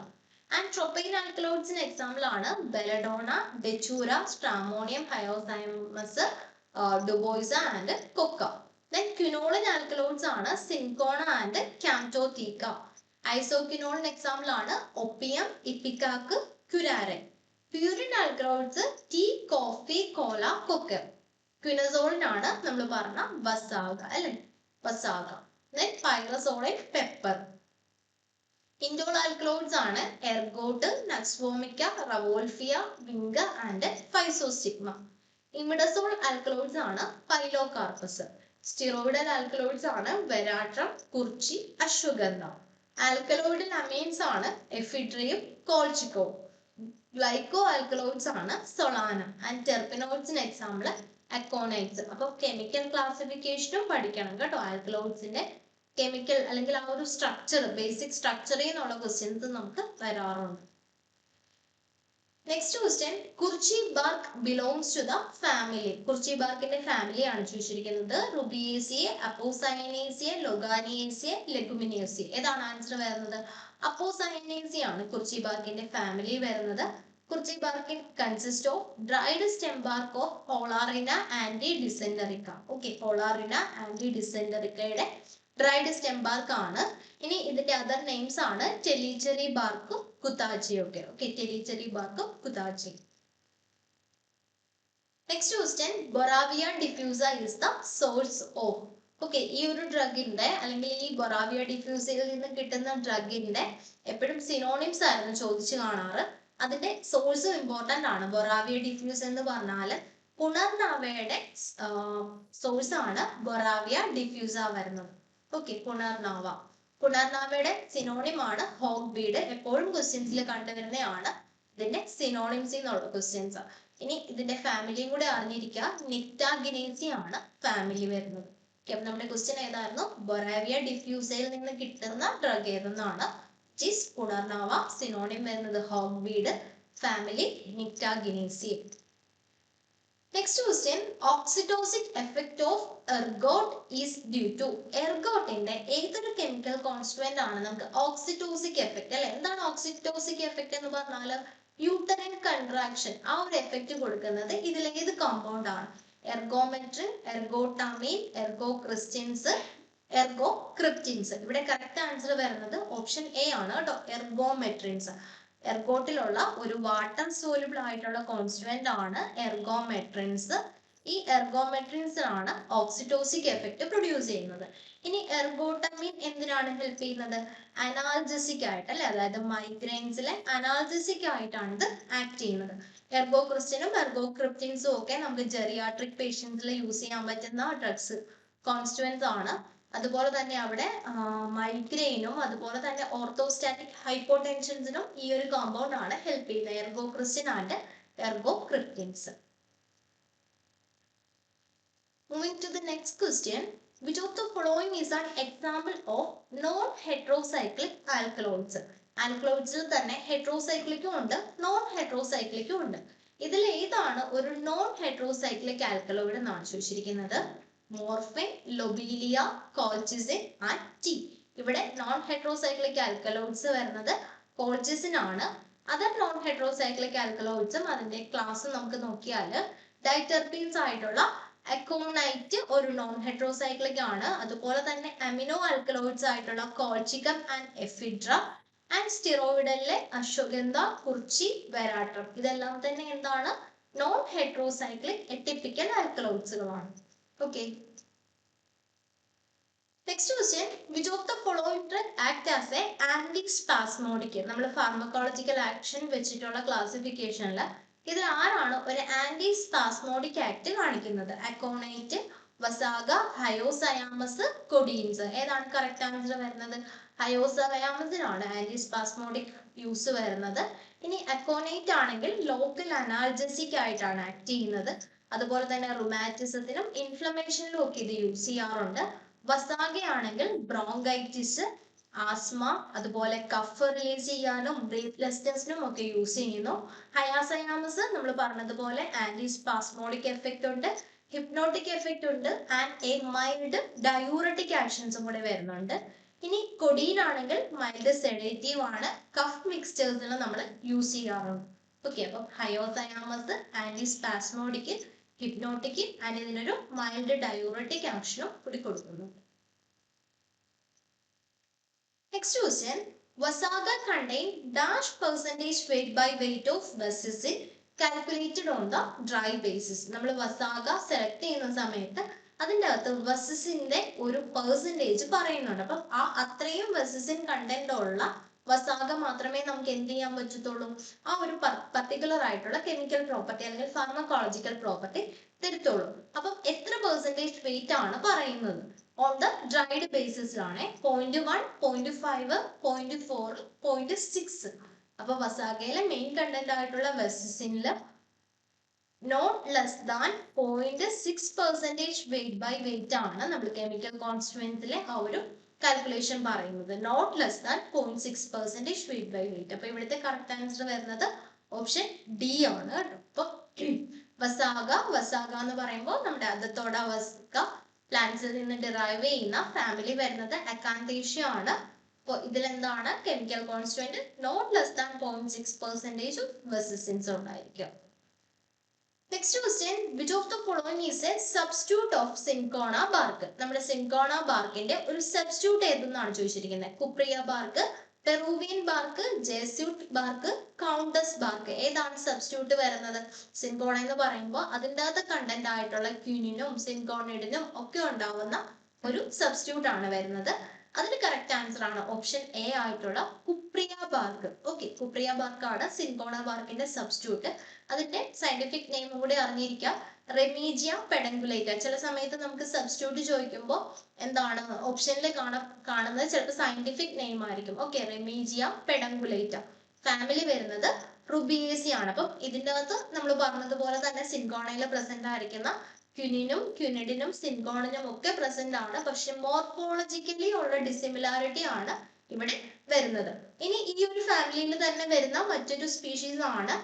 And tropine ആൽക്കലോയിഡ്സിന് എക്സാമ്പിൾ ആണ് belladonna, datura, stramonium, hyoscyamus, duboisia and coca. Then quinoline alkaloids ആണ് cinchona and camptotheca. Isoquinoline example ആണ് opium, ipecac, curare. Purine alkaloids tea, coffee, cola, cocoa. ക്വിനസോളിനാണ് നമ്മൾ പറഞ്ഞ വസാഗ അല്ലെ, vasaka. Then pyrazoline pepper. Indole alkaloids ആണ് ergot, nux vomica, റവോൾഫിയ, വിംഗ and ഫൈസോസ്റ്റിഗ്മ. Imidazole alkaloids ആണ് പൈലോകാർപ്പസ്. സ്റ്റിറോയിഡൽ ആൽക്കലോയിഡ്സ് ആണ് വെരാട്രം, കുർച്ചി, അശ്വഗന്ധ. ആൽക്കലോയിഡൽ അമീൻസ് ആണ് എഫിഡ്രിയും കോൾച്ചിക്കോ. ഗ്ലൈക്കോ ആൽക്കലോയിഡ്സ് ആണ് സൊളാനം. ആൻഡ് ടെർപിനോയിഡ്സിന് എക്സാമ്പിൾ അക്കോണൈറ്റ്സ്. അപ്പൊ കെമിക്കൽ ക്ലാസിഫിക്കേഷനും പഠിക്കണം കേട്ടോ. ആൽക്കലോയിഡ്സിന്റെ കെമിക്കൽ അല്ലെങ്കിൽ ആ ഒരു സ്ട്രക്ചർ, ബേസിക് സ്ട്രക്ചറിൽ നിന്നുള്ള ക്വസ്റ്റ്യൻസ് നമുക്ക് വരാറുണ്ട്. Next question, kurchi bark belongs to the family. Kurchi ബാർക്കിന്റെ ഫാമിലി ആണ് ചോദിച്ചിരിക്കുന്നത്. റുബിയേസിയെ, അപ്പോസൈനേസിയെ, ലൊഗാനിയേസിയെ, ലെഗുമിനേസിയെ. ഏതാണ് ആൻസർ വരുന്നത്? അപ്പോസൈനേസിയ ആണ് കുർച്ചി ബാർക്കിന്റെ ഫാമിലി വരുന്നത്. കുർച്ചി ബാർക്കിൻ consist of dried stem bark of Holarrhena antidysenterica. Okay, Holarrhena ആന്റി ഡിസെൻഡറിക്കയുടെ ഡ്രൈഡ് സ്റ്റെം ബാർക്ക് ആണ്. ഇനി ഇതിന്റെ അതർ നെയിംസ് ആണ് ടെലിച്ചെറി ബാർക്കും കുതാച്ചി ഒക്കെ. ഓക്കെ, ടെലിച്ചെറി ബാർക്കും കുതാച്ചി. Next question, Boerhavia diffusa is the source of. Okay, ഈ ഒരു ഡ്രഗിന്റെ അല്ലെങ്കിൽ ഈ ബൊറാവിയ ഡിഫ്യൂസയിൽ നിന്ന് കിട്ടുന്ന ഡ്രഗിന്റെ എപ്പോഴും സിനോണിംസ് ആയിരുന്നു ചോദിച്ചു കാണാറ്. അതിന്റെ സോഴ്സും ഇമ്പോർട്ടന്റ് ആണ്. ബൊറാവിയ ഡിഫ്യൂസ് എന്ന് പറഞ്ഞാൽ പുണർനാവയുടെ സോഴ്സ് ആണ് ബൊറാവിയ ഡിഫ്യൂസ വരുന്നത്. ഓക്കെ, പുണർനാവ. പുണർനാവയുടെ സിനോണിം ആണ് ഹോഗ് ബീഡ്. എപ്പോഴും ക്വസ്റ്റ്യൻസിൽ കണ്ടുവരുന്നതാണ് ഇതിന്റെ സിനോണിംസ് എന്നുള്ള ക്വസ്റ്റ്യൻസ്. ഇനി ഇതിന്റെ ഫാമിലിയും കൂടെ അറിഞ്ഞിരിക്കുക. നിക്ടാഗിനേസി ആണ് ഫാമിലി വരുന്നത്. ഓക്കെ, നമ്മുടെ ക്വസ്റ്റ്യൻ ഏതായിരുന്നു? ബൊറാവിയ ഡിഫ്യൂസയിൽ നിന്ന് കിട്ടുന്ന ഡ്രഗ് ഏതെന്നാണ്. പുണർനാവ, സിനോണിം വരുന്നത് hogweed, family Nyctaginaceae. Next question, oxytocic effect of ergot is due to. എർഗോട്ടിന്റെ ഏതൊരു കെമിക്കൽ കോൺസ്റ്റുവന്റ് ആണ് നമുക്ക് ഓക്സിറ്റോസിക് എഫക്ട് അല്ലെ? എന്താണ് ഓക്സിറ്റോസിക് എഫക്ട് എന്ന് പറഞ്ഞാൽ യൂട്ടറിൻ കൺട്രാക്ഷൻ, ആ ഒരു എഫക്ട് കൊടുക്കുന്നത് ഇതിൽ ഏത് കോമ്പൗണ്ട് ആണ്? എർഗോമെട്രിൻ, എർഗോട്ടാമീൻ, എർഗോക്രിസ്റ്റൻസ്, എർഗോക്രിപ്റ്റിൻസ്. ഇവിടെ കറക്റ്റ് ആൻസർ വരുന്നത് ഓപ്ഷൻ എ ആണ് കേട്ടോ, എർഗോമെട്രിൻസ്. എർഗോട്ടിലുള്ള ഒരു വാട്ടർ സോലുബിൾ ആയിട്ടുള്ള കോൺസ്റ്റുവന്റ് ആണ് എർഗോമെട്രിൻസ്. ഈ എർഗോമെട്രിൻസ് ആണ് ഓക്സിറ്റോസിക് എഫക്ട് പ്രൊഡ്യൂസ് ചെയ്യുന്നത്. ഇനി എർഗോട്ടമീൻ എന്തിനാണ് ഹെൽപ്പ് ചെയ്യുന്നത്? അനാൽജസിക് ആയിട്ട് അല്ലെ, അതായത് മൈഗ്രെയിൻസിലെ അനാൽജസിക് ആയിട്ടാണ് ഇത് ആക്ട് ചെയ്യുന്നത്. എർഗോക്രിസ്റ്റനും എർഗോക്രിപ്റ്റിൻസും ഒക്കെ നമുക്ക് ജെറിയാട്രിക് പേഷ്യൻസിൽ യൂസ് ചെയ്യാൻ പറ്റുന്ന ഡ്രഗ്സ് കോൺസ്റ്റുവൻസ് ആണ്. അതുപോലെ തന്നെ അവിടെ മൈഗ്രെയിനും അതുപോലെ തന്നെ ഓർത്തോസ്റ്റാറ്റിക് ഹൈപ്പോടെൻഷൻസിനും ഈ ഒരു കോമ്പൗണ്ട് ആണ് ഹെൽപ്പ് ചെയ്യുന്നത്, എർഗോക്രിസ്റ്റിൻ and എർഗോക്രിപ്റ്റിൻസ്. Moving to the next question, which of the following is an example of non-heterocyclic alkaloids? ആൽക്കലോയിഡ്സിൽ തന്നെ ഹെറ്ററോസൈക്ലിക്കും ഉണ്ട് നോൺ ഹെറ്ററോസൈക്ലിക്കും ഉണ്ട്. ഇതിൽ ഏതാണ് ഒരു നോൺ ഹെറ്ററോസൈക്ലിക് ആൽക്കലോയിഡ് എന്നാണ് ചോദിച്ചിരിക്കുന്നത്? Morphine, lobelia, colchicine and tea. ഇവിടെ നോൺ ഹെറ്ററോസൈക്ലിക് ആൽക്കലോയിഡ്സ് വരുന്നത് കോൾച്ചിസിൻ ആണ്. അതർ നോൺ ഹെറ്ററോസൈക്ലിക് ആൽക്കലോയിഡ്സും അതിന്റെ ക്ലാസ് നമുക്ക് നോക്കിയാൽ ഡൈറ്റർപീൻസ് ആയിട്ടുള്ള അക്കോണൈറ്റ് ഒരു നോൺ ഹെറ്ററോസൈക്ലിക് ആണ്. അതുപോലെ തന്നെ അമിനോ ആൽക്കലോയിഡ്സ് ആയിട്ടുള്ള കോൾച്ചിക്കം ആൻഡ് എഫിഡ്ര ആൻഡ് സ്റ്റിറോയിഡലിലെ അശ്വഗന്ധ, കുർച്ചി, വെരാട്രം ഇതെല്ലാം തന്നെ എന്താണ്? നോൺ ഹെറ്ററോസൈക്ലിക് എറ്റിപ്പിക്കൽ ആൽക്കലോയിഡ്സുകളാണ്. Okay, next question, which of the following drug act as a antispasmodic? നമ്മൾ ഫാർമക്കോളജിക്കൽ ആക്ഷൻ വെച്ചിട്ടുള്ള ക്ലാസിഫിക്കേഷനിൽ ഇതിൽ ആരാണ് ഒരു ആന്റി സ്പാസ്മോഡിക് ആക്ട് കാണിക്കുന്നത്? അക്കോണൈറ്റ്, വസാഗ, ഹയോസയാമസ്, കൊഡീൻസ്. ഏതാണ് കറക്റ്റ് ആൻസർ വരുന്നത്? ഹയോസയാമസിനാണ് ആന്റി സ്പാസ്മോഡിക് യൂസ് വരുന്നത്. ഇനി അക്കോണൈറ്റ് ആണെങ്കിൽ ലോക്കൽ അനാൽജസിക് ആയിട്ടാണ് ആക്ട് ചെയ്യുന്നത്. അതുപോലെ തന്നെ റുമാറ്റിസത്തിനും ഇൻഫ്ലമേഷനിലും ഒക്കെ ഇത് യൂസ് ചെയ്യാറുണ്ട്. വസാഗ ആണെങ്കിൽ ബ്രോങ്കൈറ്റിസ്, ആസ്മ, അതുപോലെ കഫ് റിലീസ് ചെയ്യാനും ബ്രീത്ത്ലെസ്നെസ്സിനും ഒക്കെ യൂസ് ചെയ്യുന്നു. ഹയാസയാമസ് നമ്മൾ പറഞ്ഞതുപോലെ ആന്റി സ്പാസ്മോഡിക് എഫക്റ്റ് ഉണ്ട്, ഹിപ്നോട്ടിക് എഫക്റ്റ് ഉണ്ട് ആൻഡ് എ മൈൽഡ് ഡയൂററ്റിക് ആക്ഷൻസും കൂടെ വരുന്നുണ്ട്. ഇനി കൊഡീൻ ആണെങ്കിൽ മൈൽഡ് സെഡേറ്റീവ് ആണ്, കഫ് മിക്സ്ചേഴ്സിൽ നമ്മൾ യൂസ് ചെയ്യാറുണ്ട്. ഓക്കെ, അപ്പം ഹയോസയാമസ് ആന്റി സ്പാസ്മോഡിക്, ഹിപ്നോട്ടിക് ആൻഡ് ഇതിനൊരു മൈൽഡ് ഡയൂററ്റിക് ആക്ഷനും കൂടി കൊടുക്കുന്നുണ്ട്. Next question, Vasaga contain dash percentage weight by weight of Vaccicin calculated on the dry basis. നമ്മൾ വസാഗ സെലക്ട് ചെയ്യുന്ന സമയത്ത് അതിൻ്റെ അകത്ത് വസിസിന്റെ ഒരു പെർസെൻറ്റേജ് പറയുന്നുണ്ട്. അപ്പം അത്രയും വസിസിൻ കണ്ടന്റ് ഉള്ള വസാഗ മാത്രമേ നമുക്ക് എന്ത് ചെയ്യാൻ പറ്റത്തുള്ളൂ, ആ ഒരു പർട്ടിക്കുലർ ആയിട്ടുള്ള കെമിക്കൽ പ്രോപ്പർട്ടി അല്ലെങ്കിൽ ഫാർമക്കോളജിക്കൽ പ്രോപ്പർട്ടി തരത്തുള്ളൂ. അപ്പം എത്ര പെർസെൻറ്റേജ് വെയിറ്റ് ആണ് പറയുന്നത് ഓൺ ദ ഡ്രൈഡ് ബേസിസിലാണ് 0.1, 0.5, 0.4, 0.6. അപ്പൊ വസാഗയിലെ മെയിൻ കണ്ടന്റ് ആയിട്ടുള്ള വെസിസിനില് not less than 0.6% weight by weight ആണ് നമ്മൾ കെമിക്കൽ കോൺസ്റ്റുവൻസിലെ ആ ഒരു കാൽക്കുലേഷൻ പറയുന്നത്. Not less than 0.6% weight by weight. അപ്പൊ ഇവിടുത്തെ കറക്റ്റ് ആൻസർ വരുന്നത് ഓപ്ഷൻ ഡി ആണ് കേട്ടോ. അപ്പൊ വസാഗ എന്ന് പറയുമ്പോൾ നമ്മുടെ അദത്തോട വസ്ക പ്ലാന്റ്സിൽ നിന്ന് ഡിറൈവ് ചെയ്യുന്ന ഫാമിലി വരുന്നത് അക്കാന്തേഷ്യ ആണ്. അപ്പോൾ ഇതിലെന്താണ് chemical constituent not less than 0.6% of vasicines ഉണ്ടായിരിക്കും. Next question, which of the following is a substitute of cinchona bark? നമ്മുടെ സിൻകോണ ബാർക്കിന്റെ ഒരു സബ്സ്റ്റിറ്റ്യൂട്ട് ഏതെന്നാണ് ചോദിച്ചിരിക്കുന്നത്. Cuprea bark, Peruvian bark, Jesuit bark, countess bark. ഏതാണ് സബ്സ്റ്റിറ്റ്യൂട്ട് വരുന്നത്? സിൻകോണ എന്ന് പറയുമ്പോൾ അതിൻ്റെ അകത്ത് കണ്ടന്റ് ആയിട്ടുള്ള ക്യൂനിനും സിൻകോണിഡിനും ഒക്കെ ഉണ്ടാവുന്ന ഒരു സബ്സ്റ്റിറ്റ്യൂട്ട് ആണ് വരുന്നത്. അതിന് കറക്റ്റ് ആൻസർ ആണ് ഓപ്ഷൻ എ ആയിട്ടുള്ള കുപ്രിയ ബാർക്ക്. ഓക്കെ, കുപ്രിയ ബാർക്കാണ് സിൻകോണ ബാർക്കിന്റെ സബ്സ്റ്റിറ്റ്യൂട്ട്. അതിന്റെ സയന്റിഫിക് നെയിമും കൂടി അറിഞ്ഞിരിക്കാം, റെമീജിയ പെഡങ്കുലേറ്റ. ചില സമയത്ത് നമുക്ക് സബ്സ്റ്റിറ്റ്യൂട്ട് ചോദിക്കുമ്പോൾ എന്താണ് ഓപ്ഷനിൽ കാണുന്നത് ചിലപ്പോൾ സയന്റിഫിക് നെയിം ആയിരിക്കും. ഓക്കെ, റെമീജിയ പെഡങ്കുലേറ്റ. ഫാമിലി വരുന്നത് റുബിയേസി ആണ്. അപ്പം ഇതിൻ്റെ അകത്ത് നമ്മൾ പറഞ്ഞതുപോലെ തന്നെ സിൻകോണയിൽ പ്രസന്റ് ആയിരിക്കുന്ന ക്യുനിനും ക്യുനിഡിനും സിൻകോണിനും ഒക്കെ പ്രസന്റ് ആണ്. പക്ഷെ മോർഫോളജിക്കലി ഉള്ള ഡിസിമിലാരിറ്റി ആണ് ഇവിടെ വരുന്നത്. ഇനി ഈ ഒരു ഫാമിലിയിൽ തന്നെ വരുന്ന മറ്റൊരു സ്പീഷീസ് ആണ്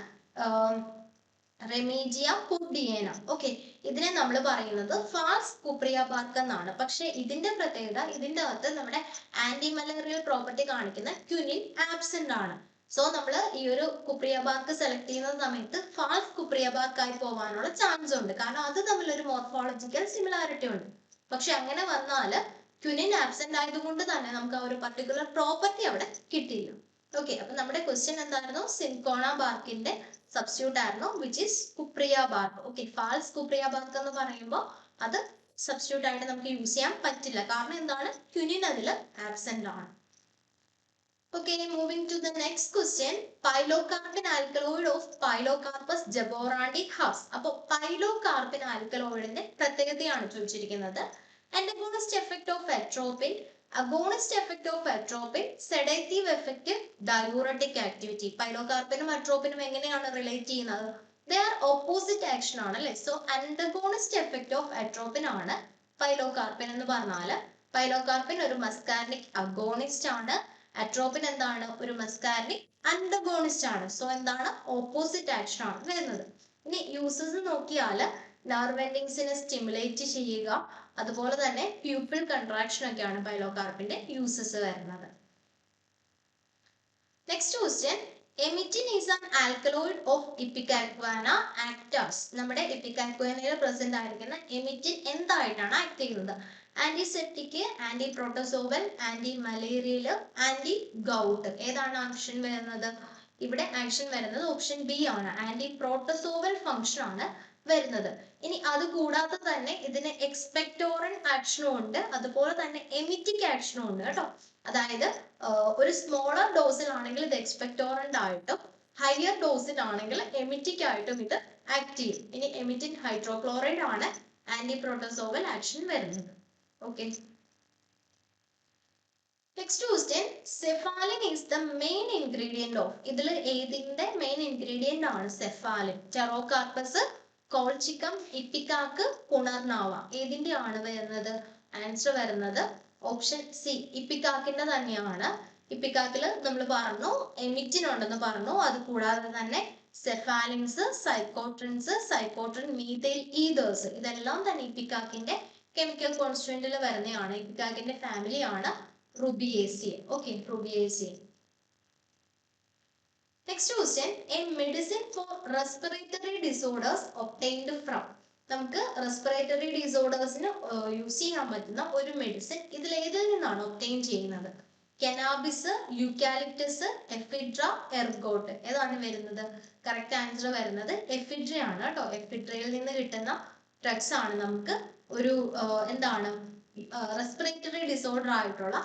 റെമീജിയ പുഡിയേന. ഓക്കെ, ഇതിനെ നമ്മൾ പറയുന്നത് ഫാൾസ് കുപ്രിയ ബാർക്ക് എന്നാണ്. പക്ഷെ ഇതിന്റെ പ്രത്യേകത ഇതിന്റെ അകത്ത് നമ്മുടെ ആന്റി മലേറിയൽ പ്രോപ്പർട്ടി കാണിക്കുന്ന ക്യുനിൻ ആബ്സെന്റ് ആണ്. സോ നമ്മൾ ഈ ഒരു കുപ്രിയ ബാർക്ക് സെലക്ട് ചെയ്യുന്ന സമയത്ത് ഫാൾസ് കുപ്രിയ ബാർക്ക് ആയി പോകാനുള്ള ചാൻസ് ഉണ്ട്, കാരണം അത് തമ്മിലൊരു മോർഫോളജിക്കൽ സിമിലാരിറ്റി ഉണ്ട്. പക്ഷെ അങ്ങനെ വന്നാൽ ക്യുനിൻ ആബ്സെന്റ് ആയതുകൊണ്ട് തന്നെ നമുക്ക് ആ ഒരു പർട്ടിക്കുലർ പ്രോപ്പർട്ടി അവിടെ കിട്ടില്ല. ഓക്കെ, അപ്പൊ നമ്മുടെ ക്വസ്റ്റ്യൻ എന്തായിരുന്നു? സിൻകോണ ബാർക്കിന്റെ സബ്സ്റ്റിറ്റ്യൂട്ട് ആയിരുന്നു which is cuprea bark. Okay, false cuprea bark എന്ന് പറയുമ്പോൾ അത് സബ്സ്റ്റിറ്റ്യൂട്ട് ആയിട്ട് നമുക്ക് യൂസ് ചെയ്യാൻ പറ്റില്ല, കാരണം എന്താണ് ക്യുനിൻ അതിൽ ആബ്സെന്റ് ആണ്. Okay, moving to the next question. Pilocarpine alkaloid of Pilocarpus jaborandi has. അപ്പോൾ പൈലോകാർപ്പിൻ ആൽക്കലോയിഡിന്റെ പ്രത്യേകതയാണ് ചോദിച്ചിരിക്കുന്നത്. Antagonist effect of atropine, agonist effect of atropine, sedative effect, diuretic activity. പൈലോകാർപ്പിനും അട്രോപ്പിനും എങ്ങനെയാണ് റിലേറ്റ് ചെയ്യുന്നത്? They are opposite action ആണ് അല്ലേ? So antagonist effect of atropine ആണ് പൈലോകാർപ്പിൻ എന്ന് പറഞ്ഞാൽ. പൈലോകാർപ്പിൻ ഒരു മസ്കാർനിക് അഗോണിസ്റ്റ് ആണ്. അട്രോപ്പിൻ എന്താണ്? ഒരു മസ്കാർനിക് അന്റഗോണിസ്റ്റ് ആണ്. സോ എന്താണ്? ഓപ്പോസിറ്റ് ആക്ഷൻ ആണ് വരുന്നത്. ഇനി യൂസസ് നോക്കിയാൽ നെർവ് എൻഡിങ്സിനെ സ്റ്റിമുലേറ്റ് ചെയ്യുക, അതുപോലെ തന്നെ പ്യൂപ്പിൾ കൺട്രാക്ഷൻ ഒക്കെയാണ് പൈലോകാർപ്പിന്റെ യൂസസ് വരുന്നത്. Next question, emetine is an alkaloid of ipecacuanha acts as. നമ്മുടെ ഇപ്പിക്കാക്വാനയിൽ പ്രസന്റ് ആയിരിക്കുന്ന എമിറ്റിൻ എന്തായിട്ടാണ് ആക്ട് ചെയ്യുന്നത്? Antiseptic, anti protozoal, anti malarial, anti gout. ഏതാണ് ആക്ഷൻ വരുന്നത്? ഇവിടെ ആക്ഷൻ വരുന്നത് ഓപ്ഷൻ ബി ആണ്, ആന്റി പ്രോട്ടോസോവൽ ഫംഗ്ഷൻ ആണ് വരുന്നത്. ഇനി അത് കൂടാതെ തന്നെ ഇതിന് എക്സ്പെക്ടോറൻ ആക്ഷനും ഉണ്ട്, അതുപോലെ തന്നെ എമിറ്റിക് ആക്ഷനും ഉണ്ട് കേട്ടോ. അതായത് ഒരു സ്മോളർ ഡോസിലാണെങ്കിൽ ഇത് എക്സ്പെക്ടോറന്റ് ആയിട്ടും ഹയർ ഡോസിലാണെങ്കിൽ എമിറ്റിക് ആയിട്ടും ഇത് ആക്ട് ചെയ്യും. ഇനി എമിറ്റിൻ ഹൈഡ്രോക്ലോറൈഡ് ആണ് ആന്റി പ്രോട്ടോസോവൽ ആക്ഷൻ വരുന്നത്. Okay. Next question, cephalin is the main ingredient of. ഇതിൽ ഏതിന്റെ മെയിൻ ഇൻഗ്രീഡിയന്റ് ആണ് സെഫാലിൻ? ടെറോകാർപ്പസ്, കോൾച്ചിക്കം, ഇപ്പിക്കാക്ക്, പുണർനാവ. ഏതിന്റെ ആണ് വരുന്നത്? ആൻസർ വരുന്നത് ഓപ്ഷൻ സി ഇപ്പിക്കാക്കിന്റെ തന്നെയാണ്. ഇപ്പിക്കാക്കിൽ നമ്മൾ പറഞ്ഞു എമിറ്റിൻ ഉണ്ടെന്ന് പറഞ്ഞു. അത് കൂടാതെ തന്നെ സെഫാലിൻസ്, സൈക്കോട്രിൻസ്, സൈക്കോട്രിൻ മീഥൈൽ ഈതേഴ്സ് ഇതെല്ലാം തന്നെ ഇപ്പിക്കാക്കിന്റെ കെമിക്കൽ കോൺസ്റ്റിറ്റ്യൂന്റിൽ വരുന്നതാണ്. ഇപ്പിക്കാക്കിന്റെ ഫാമിലിയാണ് Rubiaceae. Okay, Rubiaceae. Next question, a medicine for respiratory disorders obtained from. നമുക്ക് റെസ്പിറേറ്ററി ഡിസോർഡേഴ്സിന് യൂസ് ചെയ്യാൻ പറ്റുന്ന ഒരു മെഡിസിൻ ഇതിൽ ഏതിൽ നിന്നാണ് ഒബ്റ്റൈൻ ചെയ്യുന്നത്? Cannabis, eucalyptus, ephedra, ergot. ഏതാണ് വരുന്നത്? കറക്റ്റ് ആൻസർ വരുന്നത് എഫിഡ്ര ആണ് കേട്ടോ. എഫിഡ്രയിൽ നിന്ന് കിട്ടുന്ന ഡ്രഗ്സ് ആണ് നമുക്ക് ഒരു എന്താണ് റെസ്പിറേറ്ററി ഡിസോർഡർ ആയിട്ടുള്ള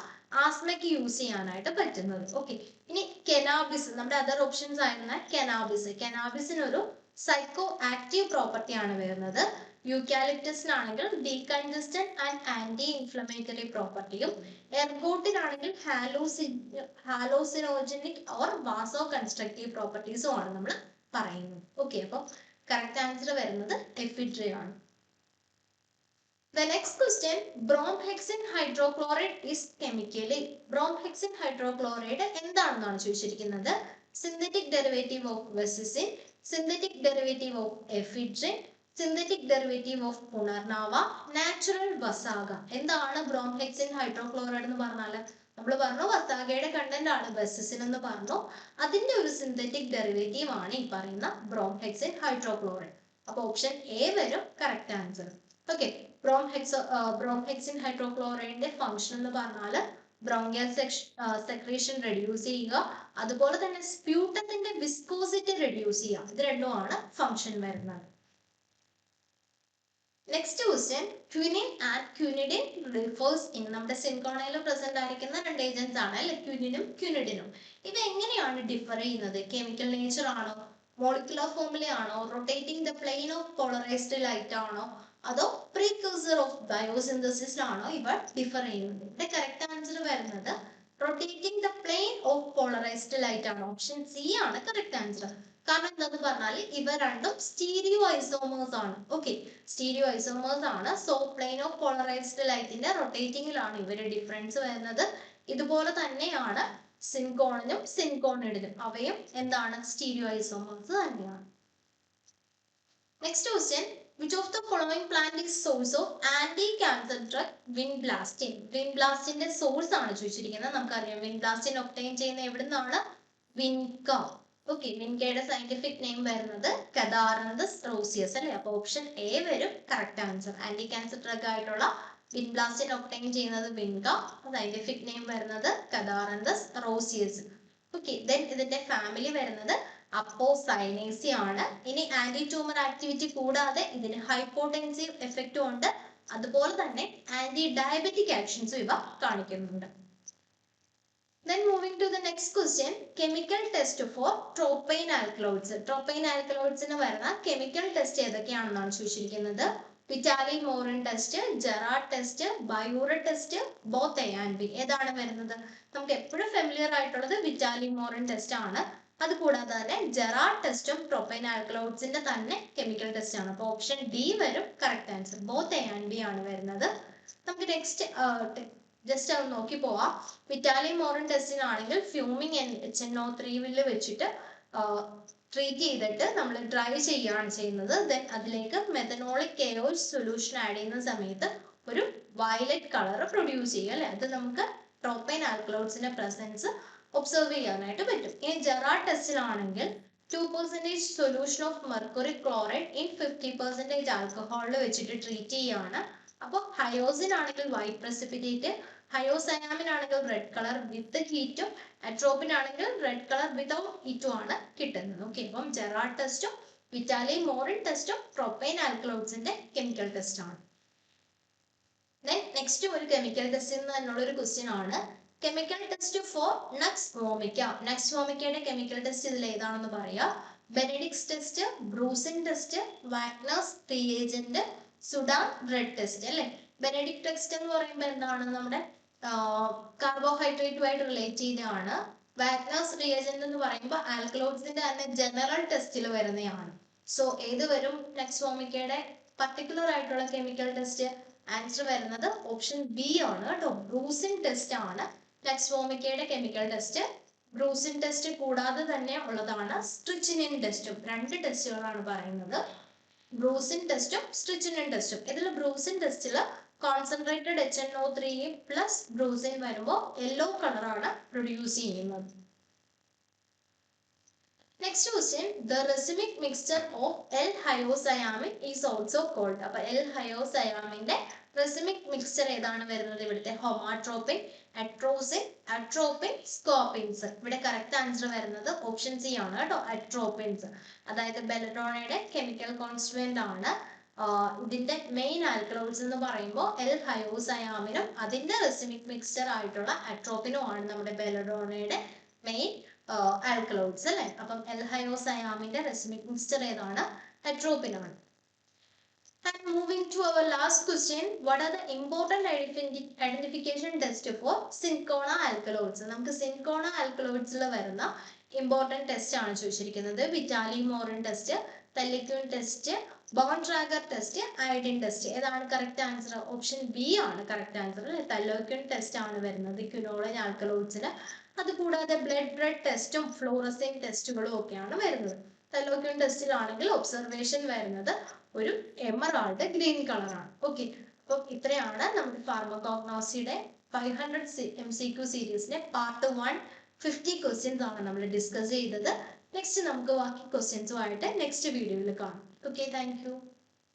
ആസ്മയ്ക്ക് യൂസ് ചെയ്യാനായിട്ട് പറ്റുന്നത്. ഓക്കെ, ഇനി കനാബിസ്, നമ്മുടെ അതർ ഓപ്ഷൻസ് ആയിരുന്ന കനാബിസ്. കനാബിസിനൊരു സൈക്കോ ആക്റ്റീവ് പ്രോപ്പർട്ടി ആണ് വരുന്നത്. യൂക്കാലിപ്റ്റസിനാണെങ്കിൽ ഡീകൺജസ്റ്റന്റ് ആൻഡ് ആന്റി ഇൻഫ്ലമേറ്ററി പ്രോപ്പർട്ടിയും എർഗോട്ടിനാണെങ്കിൽ ഹാലോസിനോജനിക് ഓർ വാസോ കൺസ്ട്രക്റ്റീവ് പ്രോപ്പർട്ടീസും ആണ് നമ്മൾ പറയുന്നത്. ഓക്കെ, അപ്പം കറക്റ്റ് ആൻസർ വരുന്നത് എഫിഡ്രയാണ്. The next question, bromhexine hydrochloride is chemically. Bromhexine hydrochloride എന്താണെന്നാണ് ചോദിച്ചിരിക്കുന്നത്? Synthetic derivative of vasicine, synthetic derivative of ephedrine, synthetic derivative of punarnava, natural vasaka. എന്താണ് ബ്രോംഹെക്സിൻ ഹൈഡ്രോക്ലോറൈഡ് എന്ന് പറഞ്ഞാൽ? നമ്മൾ പറഞ്ഞു വസാഗയുടെ കണ്ടന്റ് ആണ് വെസിസിൻ എന്ന് പറഞ്ഞു. അതിന്റെ ഒരു സിന്തറ്റിക് ഡെറിവേറ്റീവ് ആണ് ഈ പറയുന്ന ബ്രോംഹെക്സിൻ ഹൈഡ്രോക്ലോറൈഡ്. അപ്പൊ ഓപ്ഷൻ എ വരും correct answer. Okay, bromhexine ഹൈഡ്രോക്ലോറൈഡിന്റെ function എന്ന് പറഞ്ഞാൽ ബ്രോങ്കിയൽ സെക്രീഷൻ റെഡ്യൂസ് ചെയ്യുക, അതുപോലെ തന്നെ സ്പ്യൂട്ടത്തിന്റെ വിസ്കോസിറ്റി റെഡ്യൂസ് ചെയ്യുക. ഇത് രണ്ടുമാണ് ഫംഗ്ഷൻ വരുന്നത്. Next question, quinine and quinidine refers in. നമ്മുടെ സിൻകോണയിൽ പ്രസന്റ് ആയിരിക്കുന്ന രണ്ട് ഏജൻസ് ആണ് അല്ലെ, ക്വിനിനും ക്വിനിഡിനും. ഇവ എങ്ങനെയാണ് ഡിഫർ ചെയ്യുന്നത്? കെമിക്കൽ നേച്ചർ ആണോ, മോളിക്കുലർ ഫോർമുല ആണോ, rotating the plain of polarised light ആണോ, അതോ പ്രീക്യൂസർ ഓഫ് ബയോസിന്തസിസ് ആണോ ഇവ ഡിഫർ ചെയ്യുന്നത്? ഇവിടെ കറക്റ്റ് ആൻസർ വരുന്നത് rotating the plain of polarised light ആണ്. ഓപ്ഷൻ സി ആണ് കറക്റ്റ് ആൻസർ. കാരണം എന്താന്ന് പറഞ്ഞാൽ ഇവ രണ്ടും സ്റ്റീരിയോ ഐസോമേഴ്സ് ആണ്. ഓക്കെ, സ്റ്റീരിയോ ഐസോമേഴ്സ് ആണ്. സോ പ്ലെയിൻ ഓഫ് പോളറൈസ്ഡ് ലൈറ്റിന്റെ റൊട്ടേറ്റിംഗിലാണ് ഇവരുടെ ഡിഫറൻസ് വരുന്നത്. ഇതുപോലെ തന്നെയാണ് സിൻകോണിനും സിൻകോണിഡിനും. അവയും എന്താണ്? സ്റ്റീരിയോ ഐസോമേഴ്സ് തന്നെയാണ്. Next question, which of the following plant is source of anti-cancer drug vinblastine? Vinblastine source ആണ് ചോദിച്ചിരിക്കുന്നത്. നമുക്കറിയാം വിൻബ്ലാസ്റ്റിൻ ഒബ്റ്റൈൻ ചെയ്യുന്ന എവിടെ നിന്നാണ്? വിൻക. ഓക്കെ, വിൻകയുടെ സയന്റിഫിക് നെയിം വരുന്നത് കദാറന്തസ് റോസിയസ് അല്ലെ. അപ്പൊ ഓപ്ഷൻ എ വരും correct answer. Anti cancer drug ആയിട്ടുള്ള വിൻബ്ലാസ്റ്റിൻ ഒബ്റ്റൈൻ ചെയ്യുന്നത് വിൻക, സയന്റിഫിക് നെയിം വരുന്നത് കദാറന്തസ് റോസിയസ്. ഓക്കെ, ദെൻ ഇതിന്റെ ഫാമിലി വരുന്നത് അപ്പോസൈനേസി ആണ്. ഇനി ആന്റി ട്യൂമർ ആക്ടിവിറ്റി കൂടാതെ ഇതിന് ഹൈപ്പോടെൻസീവ് എഫക്റ്റും ഉണ്ട്, അതുപോലെ തന്നെ ആന്റി ഡയബറ്റിക് ആക്ഷൻസും ഇവ കാണിക്കുന്നുണ്ട്. Then moving to the next question, chemical test for tropane alkaloids. Tropane alkaloids ന് വരുന്ന കെമിക്കൽ ടെസ്റ്റ് ഏതൊക്കെയാണെന്നാണ് ചോദിച്ചിരിക്കുന്നത്? Vitali Morin test, Gerrard test, biuret test, both A and B. ഏതാണ് വരുന്നത്? നമുക്ക് എപ്പോഴും ഫെമിലിയർ ആയിട്ടുള്ളത് വിറ്റാലി മോറിൻ ടെസ്റ്റ് ആണ്. അത് കൂടാതെ തന്നെ ജെറാഡ് ടെസ്റ്റും പ്രൊപ്പൈൻ ആൽക്കലോയിഡ്സിന്റെ തന്നെ കെമിക്കൽ ടെസ്റ്റ് ആണ്. അപ്പോൾ ഓപ്ഷൻ ഡി വരും correct answer. Both A and B ആണ് വരുന്നത്. നമുക്ക് നെക്സ്റ്റ് ജസ്റ്റ് ഒന്ന് നോക്കി പോവാം. വിറ്റാലി മോറിൻ ടെസ്റ്റിനാണെങ്കിൽ ഫ്യൂമിങ് HNO3 വെച്ചിട്ട് ട്രീറ്റ് ചെയ്തിട്ട് നമ്മൾ ഡ്രൈ ചെയ്യുകയാണ് ചെയ്യുന്നത്. ദെൻ അതിലേക്ക് മെഥനോളിക് കെയോസ് സൊല്യൂഷൻ ആഡ് ചെയ്യുന്ന സമയത്ത് ഒരു വയലറ്റ് കളർ പ്രൊഡ്യൂസ് ചെയ്യും അല്ലെ. അത് നമുക്ക് പ്രൊപ്പൈൻ ആൽക്കലോയിഡ്സിന്റെ പ്രസൻസ് ഒബ്സർവ് ചെയ്യാനായിട്ട് പറ്റും. ഇനി ജെറാഡ് ടെസ്റ്റിലാണെങ്കിൽ 2% solution of mercury chloride in 50% ആൽക്കഹോളിൽ വെച്ചിട്ട് ട്രീറ്റ് ചെയ്യുകയാണ്. അപ്പോൾ ഹയോസിൻ ആണെങ്കിൽ വൈറ്റ് പ്രസിപ്പിറ്റേറ്റ്, ഹയോസയാമിൻ ആണെങ്കിൽ റെഡ് കളർ വിത്ത് ഹീറ്റും, അട്രോപ്പിൻ ആണെങ്കിൽ റെഡ് കളർ വിതൗട്ട് ഹീറ്റും ആണ് കിട്ടുന്നത്. ഓക്കെ, അപ്പം ജെറാഡ് ടെസ്റ്റും വിറ്റാലി മോറിൻ ടെസ്റ്റും പ്രൊപ്പൈൻ ആൽക്കലോയിഡ്സിന്റെ കെമിക്കൽ ടെസ്റ്റ് ആണ്. ദെൻ നെക്സ്റ്റ് ഒരു കെമിക്കൽ ടെസ്റ്റ് എന്നുള്ള ഒരു ക്വസ്റ്റ്യൻ ആണ്. Chemical test for nux vomica. Nux വോമിക്കയുടെ കെമിക്കൽ ടെസ്റ്റ് ഇതിൽ ഏതാണെന്ന് പറയാം. Benedict's test, brucine test, Wagner's reagent, Sudan red test അല്ലെ. ബെനഡിക്ട് ടെസ്റ്റ് എന്ന് പറയുമ്പോൾ എന്താണ്? നമ്മുടെ കാർബോഹൈഡ്രേറ്റുമായിട്ട് റിലേറ്റ് ചെയ്തതാണ്. വാഗ്നേഴ്സ് റിയേജന്റ് എന്ന് പറയുമ്പോൾ ആൽക്കലോയിഡ്സിന്റെ തന്നെ ജനറൽ ടെസ്റ്റിൽ വരുന്നതാണ്. സോ ഏത് വരും നക്സ് വോമിക്കയുടെ പർട്ടിക്കുലർ ആയിട്ടുള്ള കെമിക്കൽ ടെസ്റ്റ്? ആൻസർ വരുന്നത് ഓപ്ഷൻ ബി ആണ് കേട്ടോ. ബ്രൂസിൻ ടെസ്റ്റ് ആണ് ലെക്സ്വോമിക്കയുടെ കെമിക്കൽ ടെസ്റ്റ്. ബ്രൂസിൻ ടെസ്റ്റ് കൂടാതെ തന്നെ ഉള്ളതാണ് സ്ട്രിച്ചിനിൻ ടെസ്റ്റും. രണ്ട് ടെസ്റ്റുകളാണ് പറയുന്നത്, ബ്രൂസിൻ ടെസ്റ്റും സ്ട്രിച്ചിനിൻ ടെസ്റ്റും. ഇതിൽ ബ്രൂസിൻ ടെസ്റ്റിൽ കോൺസെൻട്രേറ്റഡ് HNO3 പ്ലസ് ബ്രൂസിൻ വരുമ്പോൾ യെല്ലോ കളറാണ് പ്രൊഡ്യൂസ് ചെയ്യുന്നത്. Next question, the racemic mixture of L-hyoscyamine is also called. അപ്പൊ L-hyoscyamine റെസിമിക് മിക്സ്ചർ ഏതാണ് വരുന്നത്? ഇവിടുത്തെ ഹൊമാട്രോപിൻ, അട്രോസിൻ, അട്രോപ്പിൻ, സ്കോപ്പിൻസ്. ഇവിടെ കറക്റ്റ് ആൻസർ വരുന്നത് ഓപ്ഷൻ സി ആണ് കേട്ടോ, അട്രോപ്പിൻസ്. അതായത് ബെലഡോണയുടെ കെമിക്കൽ കോൺസ്റ്റുവന്റ് ആണ്. ഇതിന്റെ മെയിൻ ആൽക്കലോയിഡ്സ് എന്ന് പറയുമ്പോൾ L-hyoscyamineും അതിന്റെ റെസിമിക് മിക്സ്ചർ ആയിട്ടുള്ള അട്രോപ്പിനും ആണ് നമ്മുടെ ബെലഡോണയുടെ മെയിൻ ആൽക്കലോയിഡ്സ് അല്ലേ. അപ്പം L-hyoscyamine റെസിമിക് മിക്സ്ചർ ഏതാണ്? അട്രോപ്പിൻ ആണ്. And moving to our last question, what are the important identification test for Cinchona alkaloids? നമുക്ക് Cinchona alkaloids വരുന്ന ഇമ്പോർട്ടൻറ്റ് ടെസ്റ്റ് ആണ് ചോദിച്ചിരിക്കുന്നത്. Vitali Morin test, thalleioquin test, Borntrager test, iodine test. ഏതാണ് കറക്റ്റ് ആൻസർ? ഓപ്ഷൻ ബി ആണ് കറക്റ്റ് ആൻസർ. തെല്ലിക്വിൻ ടെസ്റ്റ് ആണ് വരുന്നത് ക്വിനോളിൻ ആൽക്കലോയിഡ്സിന്. അതുകൂടാതെ ബ്ലഡ് ടെസ്റ്റും ഫ്ലോറസിൻ ടെസ്റ്റുകളും ഒക്കെയാണ് വരുന്നത്. തെല്ലിക്വിൻ ടെസ്റ്റിലാണെങ്കിൽ ഒബ്സർവേഷൻ വരുന്നത് ഒരു എമറാൾഡ് ഗ്രീൻ കളറാണ്. ഓക്കെ, അപ്പം ഇത്രയാണ് നമ്മുടെ ഫാർമക്കോഗ്നോസിയുടെ 500 MCQ സീരീസിലെ പാർട്ട് 1 50 ക്വസ്റ്റ്യൻസ് ആണ് നമ്മൾ ഡിസ്കസ് ചെയ്തത്. നെക്സ്റ്റ് നമുക്ക് ബാക്കി ക്വസ്റ്റ്യൻസുമായിട്ട് നെക്സ്റ്റ് വീഡിയോയിൽ കാണാം. Okay, thank you.